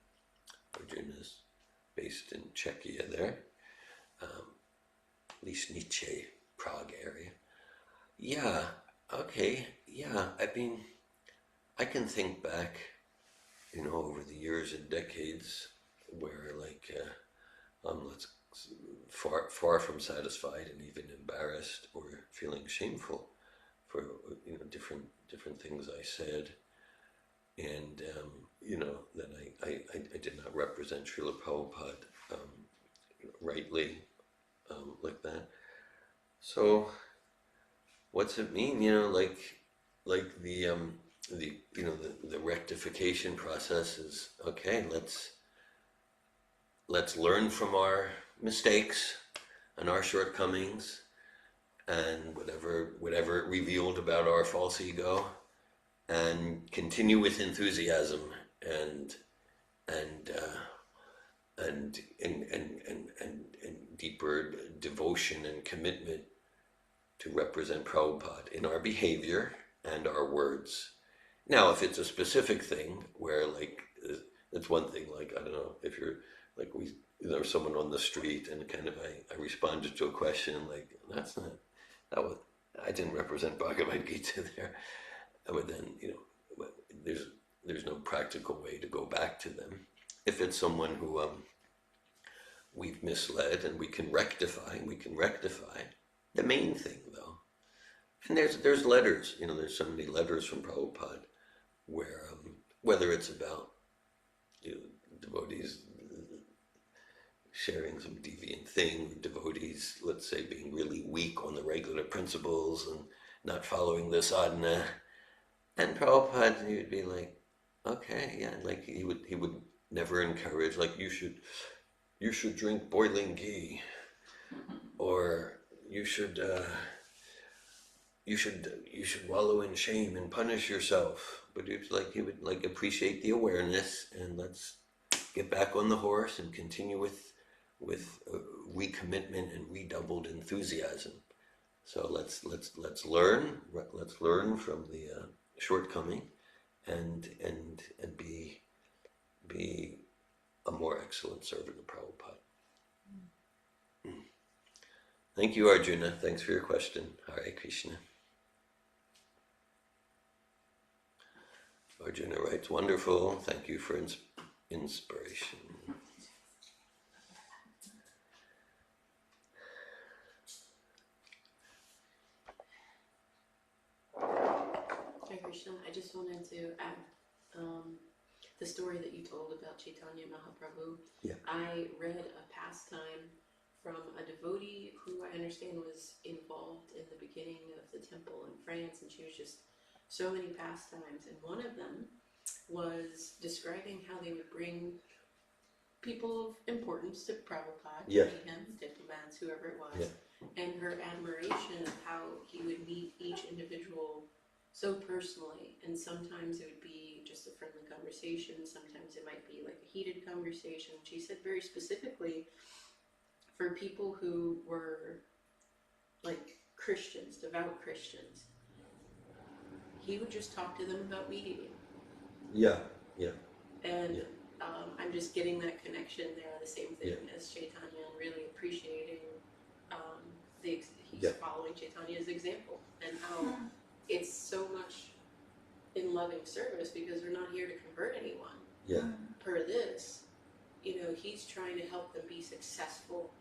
Arjuna's based in Czechia there, Líšnice, Prague area. Yeah, okay, yeah, I mean, I can think back, over the years and decades where far from satisfied and even embarrassed or feeling shameful for different things I said, and that I did not represent Srila Prabhupada rightly, like that. So what's it mean? The rectification process is okay. Let's learn from our mistakes and our shortcomings and whatever it revealed about our false ego, and continue with enthusiasm and deeper devotion and commitment to represent Prabhupada in our behavior and our words. Now, if it's a specific thing where it's one thing, I don't know, if you're someone on the street and I responded to a question I didn't represent Bhagavad Gita there. But then, there's no practical way to go back to them. If it's someone who we've misled and we can rectify. The main thing, though, and there's letters, there's so many letters from Prabhupada where whether it's about devotees sharing some deviant thing, devotees, let's say, being really weak on the regular principles and not following the sadhana, and Prabhupada, he would be like, okay, yeah, he would never encourage, you should drink boiling ghee, or you should wallow in shame and punish yourself. But he would appreciate the awareness, and let's get back on the horse and continue with recommitment and redoubled enthusiasm. So let's learn from the shortcoming and be a more excellent servant of Prabhupada. Thank you, Arjuna. Thanks for your question. Hare Krishna. Arjuna writes, wonderful. Thank you for inspiration. Hare Krishna. I just wanted to add the story that you told about Chaitanya Mahaprabhu. Yeah. I read a pastime from a devotee who I understand was involved in the beginning of the temple in France, and she was just so many pastimes, and one of them was describing how they would bring people of importance to Prabhupada, Yeah. meet him, diplomats, whoever it was, Yeah. and her admiration of how he would meet each individual so personally. And sometimes it would be just a friendly conversation, sometimes it might be like a heated conversation. She said very specifically for people who were like Christians, devout Christians, he would just talk to them about meat eating. Yeah, yeah. And Yeah. I'm just getting that connection there, the same thing Yeah. as Chaitanya, and really appreciating he's Yeah. following Chaitanya's example, and how it's so much in loving service, because we're not here to convert anyone. Yeah. Per this, he's trying to help them be successful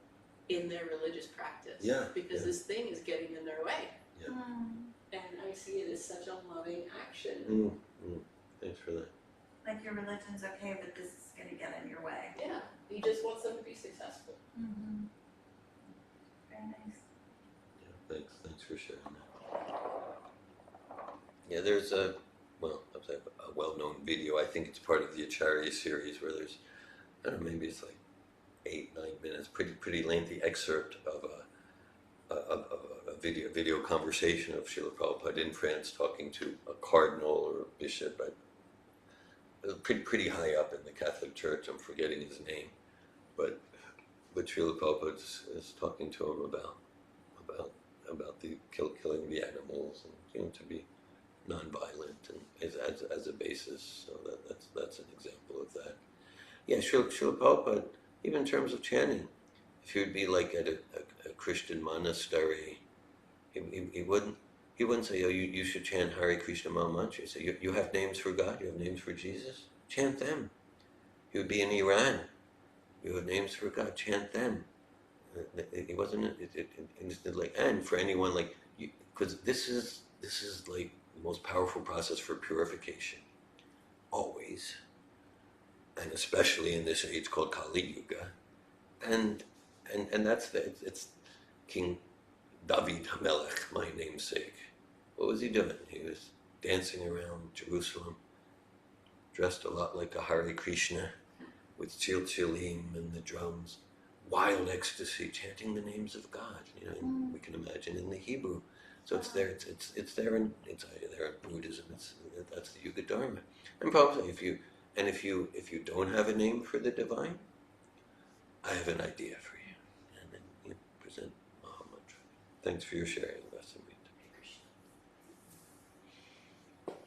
in their religious practice. Yeah. Because this thing is getting in their way. Yeah. And I see it as such a loving action. Thanks for that. Like your religion's okay, but this is going to get in your way. Yeah, he just wants them to be successful. Very nice. Yeah, thanks for sharing that. Yeah, there's a well-known video. I think it's part of the Acharya series, where there's, I don't know, maybe it's like 8-9 minutes, pretty lengthy excerpt of a video conversation of Srila Prabhupada in France talking to a cardinal or a bishop, but pretty high up in the Catholic Church. I'm forgetting his name, but Srila Prabhupada is talking to him about the killing the animals, and to be non-violent, and as a basis. So that's an example of that. Yeah, Srila Prabhupada, even in terms of chanting, if he would be like at a Christian monastery, he wouldn't say, oh, you should chant Hare Krishna Maha Mantra. He'd say, you have names for God, you have names for Jesus, chant them. He would be in Iran, you have names for God, chant them. It wasn't, and for anyone, like, because this is like the most powerful process for purification, always, and especially in this age called Kali Yuga, and it's King David HaMelech, my namesake. What was he doing? He was dancing around Jerusalem, dressed a lot like a Hare Krishna, with chilchilim and the drums, wild ecstasy, chanting the names of God. We can imagine in the Hebrew. So it's there. It's there in Buddhism. That's the Yuga Dharma. And probably if you don't have a name for the divine, I have an idea for you. And then you present Maha Mantra. Thanks for your sharing, Vasamita.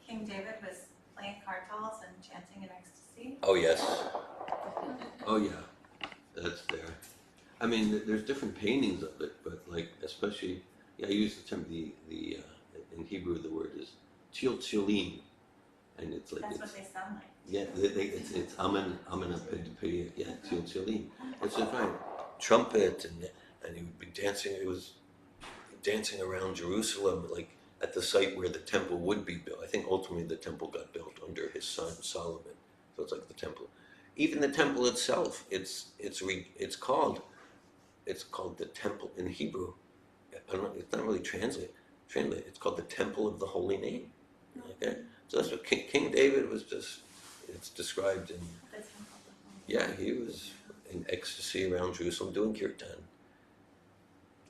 King David was playing kartals and chanting in ecstasy. Oh yes. Oh yeah. That's there. I mean, there's different paintings of it, but like especially, I use the term in Hebrew the word is chilchilim, and it's like That's what they sound like. Yeah, it's amen apedipedia. Yeah, chilchilim. It's just right. Trumpet and he would be dancing. It was dancing around Jerusalem, like at the site where the temple would be built. I think ultimately the temple got built under his son Solomon, so it's like the temple. Even the temple itself, it's called the temple in Hebrew. It's not really translated. It's called the Temple of the Holy Name. Okay, so that's what King David was just. It's described in. Yeah, he was in ecstasy around Jerusalem doing kirtan.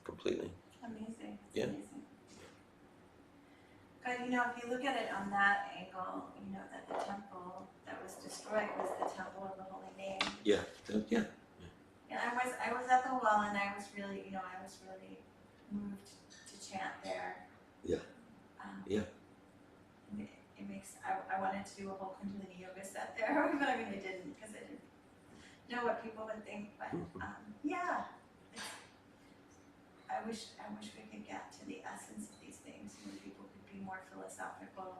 Completely. Amazing. Yeah. Amazing. But if you look at it on that angle, that the temple that was destroyed was the temple of the Holy Name. Yeah. And I was at the well, and I was really moved to chant there. Yeah. Yeah. It makes I wanted to do a whole Kundalini yoga set there, but I didn't, because I didn't know what people would think. But yeah, I wish we could get to the essence of these things. People could be more philosophical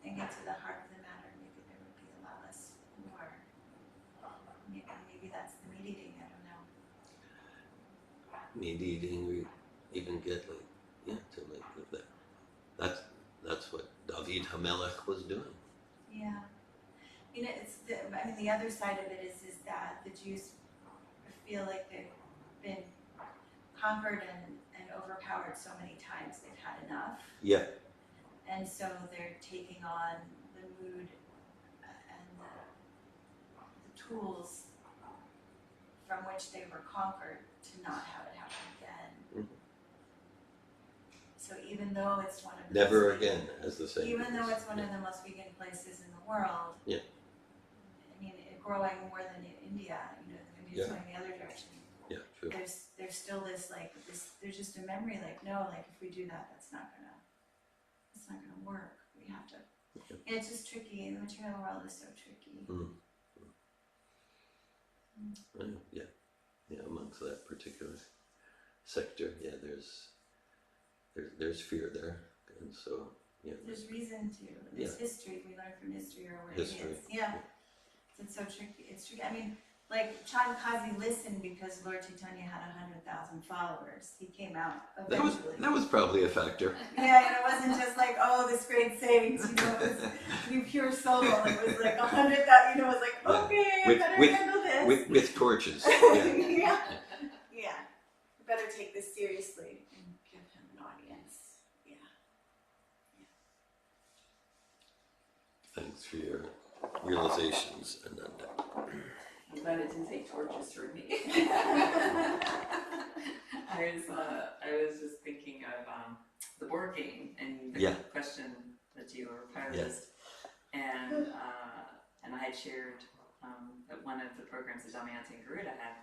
and get to the heart of the matter. Maybe there would be a lot less war. Maybe that's the meat eating. I don't know. Meat eating, we even get to that. That's what David HaMelech was doing. Yeah. You know, the other side of it is that the Jews feel like they've been conquered and overpowered so many times, they've had enough. Yeah. And so they're taking on the mood and the tools from which they were conquered to not have it happen again. Mm-hmm. So even though it's one of the never again, as the saying even though it's one yeah. of the most vegan places in the world, Yeah. I mean, growing more than in India, India's Yeah. going the other direction. Yeah, true. There's still this there's just a memory no, if we do that, it's not gonna work. We have to. Yeah. And it's just tricky. The material world is so tricky. Yeah, amongst that particular sector, there's fear there, and so There's reason to. There's history. We learn from history or where it is. Yeah. It's so tricky. It's tricky. I mean, Chan Kazi listened because Lord Chaitanya had 100,000 followers. He came out eventually. That was probably a factor. Yeah, and it wasn't just this great savings, it was to be pure soul. It was 100,000, it was okay, I better handle this. With torches. Yeah. Yeah. Better take this seriously and give him an audience. Yeah. Thanks for your realizations, Ananda. I'm glad it didn't take torches for me. I was just thinking of the board game and the question that you posed, and I had shared at one of the programs that Damayanti and Garuda had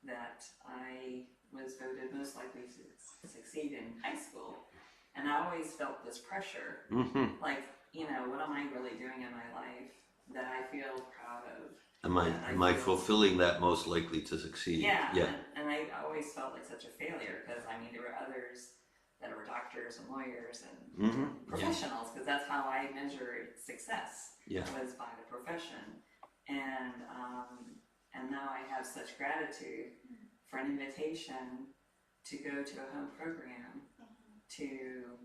that I was voted most likely to succeed in high school, and I always felt this pressure, what am I really doing in my life that I feel proud of? Am I fulfilling that most likely to succeed? Yeah. And I always felt like such a failure because there were others that were doctors and lawyers and professionals, because that's how I measured success. Was by the profession, and now I have such gratitude for an invitation to go to a home program to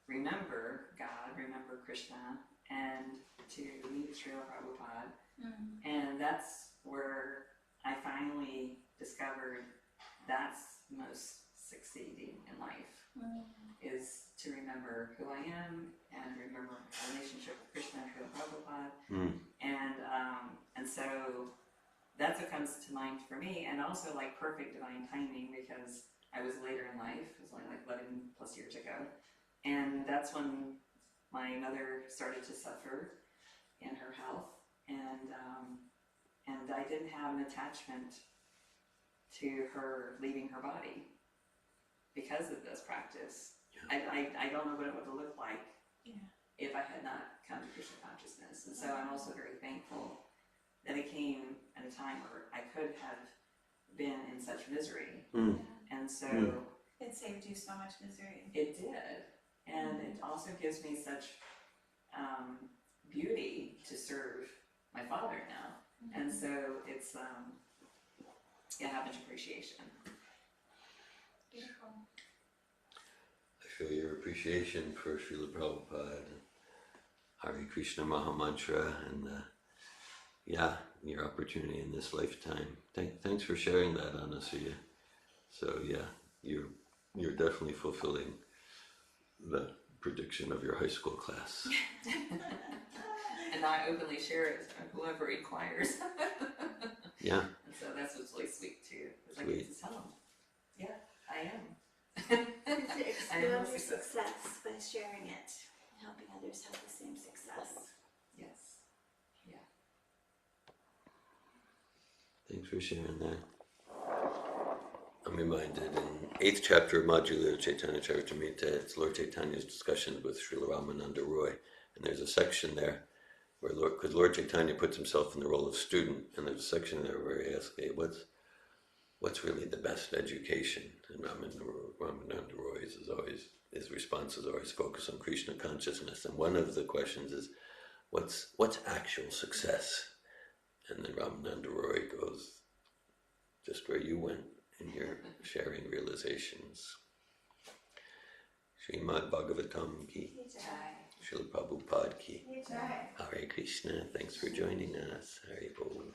remember God, remember Krishna, and to meet Srila Prabhupada. And that's where I finally discovered that's most succeeding in life, is to remember who I am and remember my relationship with Krishna and Srila Prabhupada. And so that's what comes to mind for me, and also perfect divine timing, because I was later in life, it was only 11 plus years ago, and that's when my mother started to suffer in her health, and I didn't have an attachment to her leaving her body because of this practice. I don't know what it would have looked like if I had not come to Krishna consciousness, and so I'm also very thankful that it came at a time where I could have been in such misery, and so it saved you so much misery. It did, and it also gives me such beauty to serve my father now, and so it's I have much appreciation. Beautiful. I feel your appreciation for Srila Prabhupada, Hare Krishna Maha Mantra, and your opportunity in this lifetime. Thanks for sharing that, Anasuya. So you're definitely fulfilling the prediction of your high school class. And now I openly share it with whoever inquires. Yeah. And so that's what's really sweet too, is I get to tell them, I am. To explode your success by sharing it, helping others have the same success. Yes. Yeah. Thanks for sharing that. I'm reminded in 8th chapter of Madhya Chaitanya Charitamrita, it's Lord Chaitanya's discussion with Srila Ramananda Roy, and there's a section there where because Lord Chaitanya puts himself in the role of student, and there's a section there where he asks, hey, what's really the best education? And Ramananda Roy his response is always focused on Krishna consciousness, and one of the questions is, what's actual success? And then Ramananda Roy goes just where you went in your sharing realizations. Srimad Bhagavatam Ki. Srila Prabhupada ki. Jai. Hare Krishna. Thanks for joining us. Hare Bol.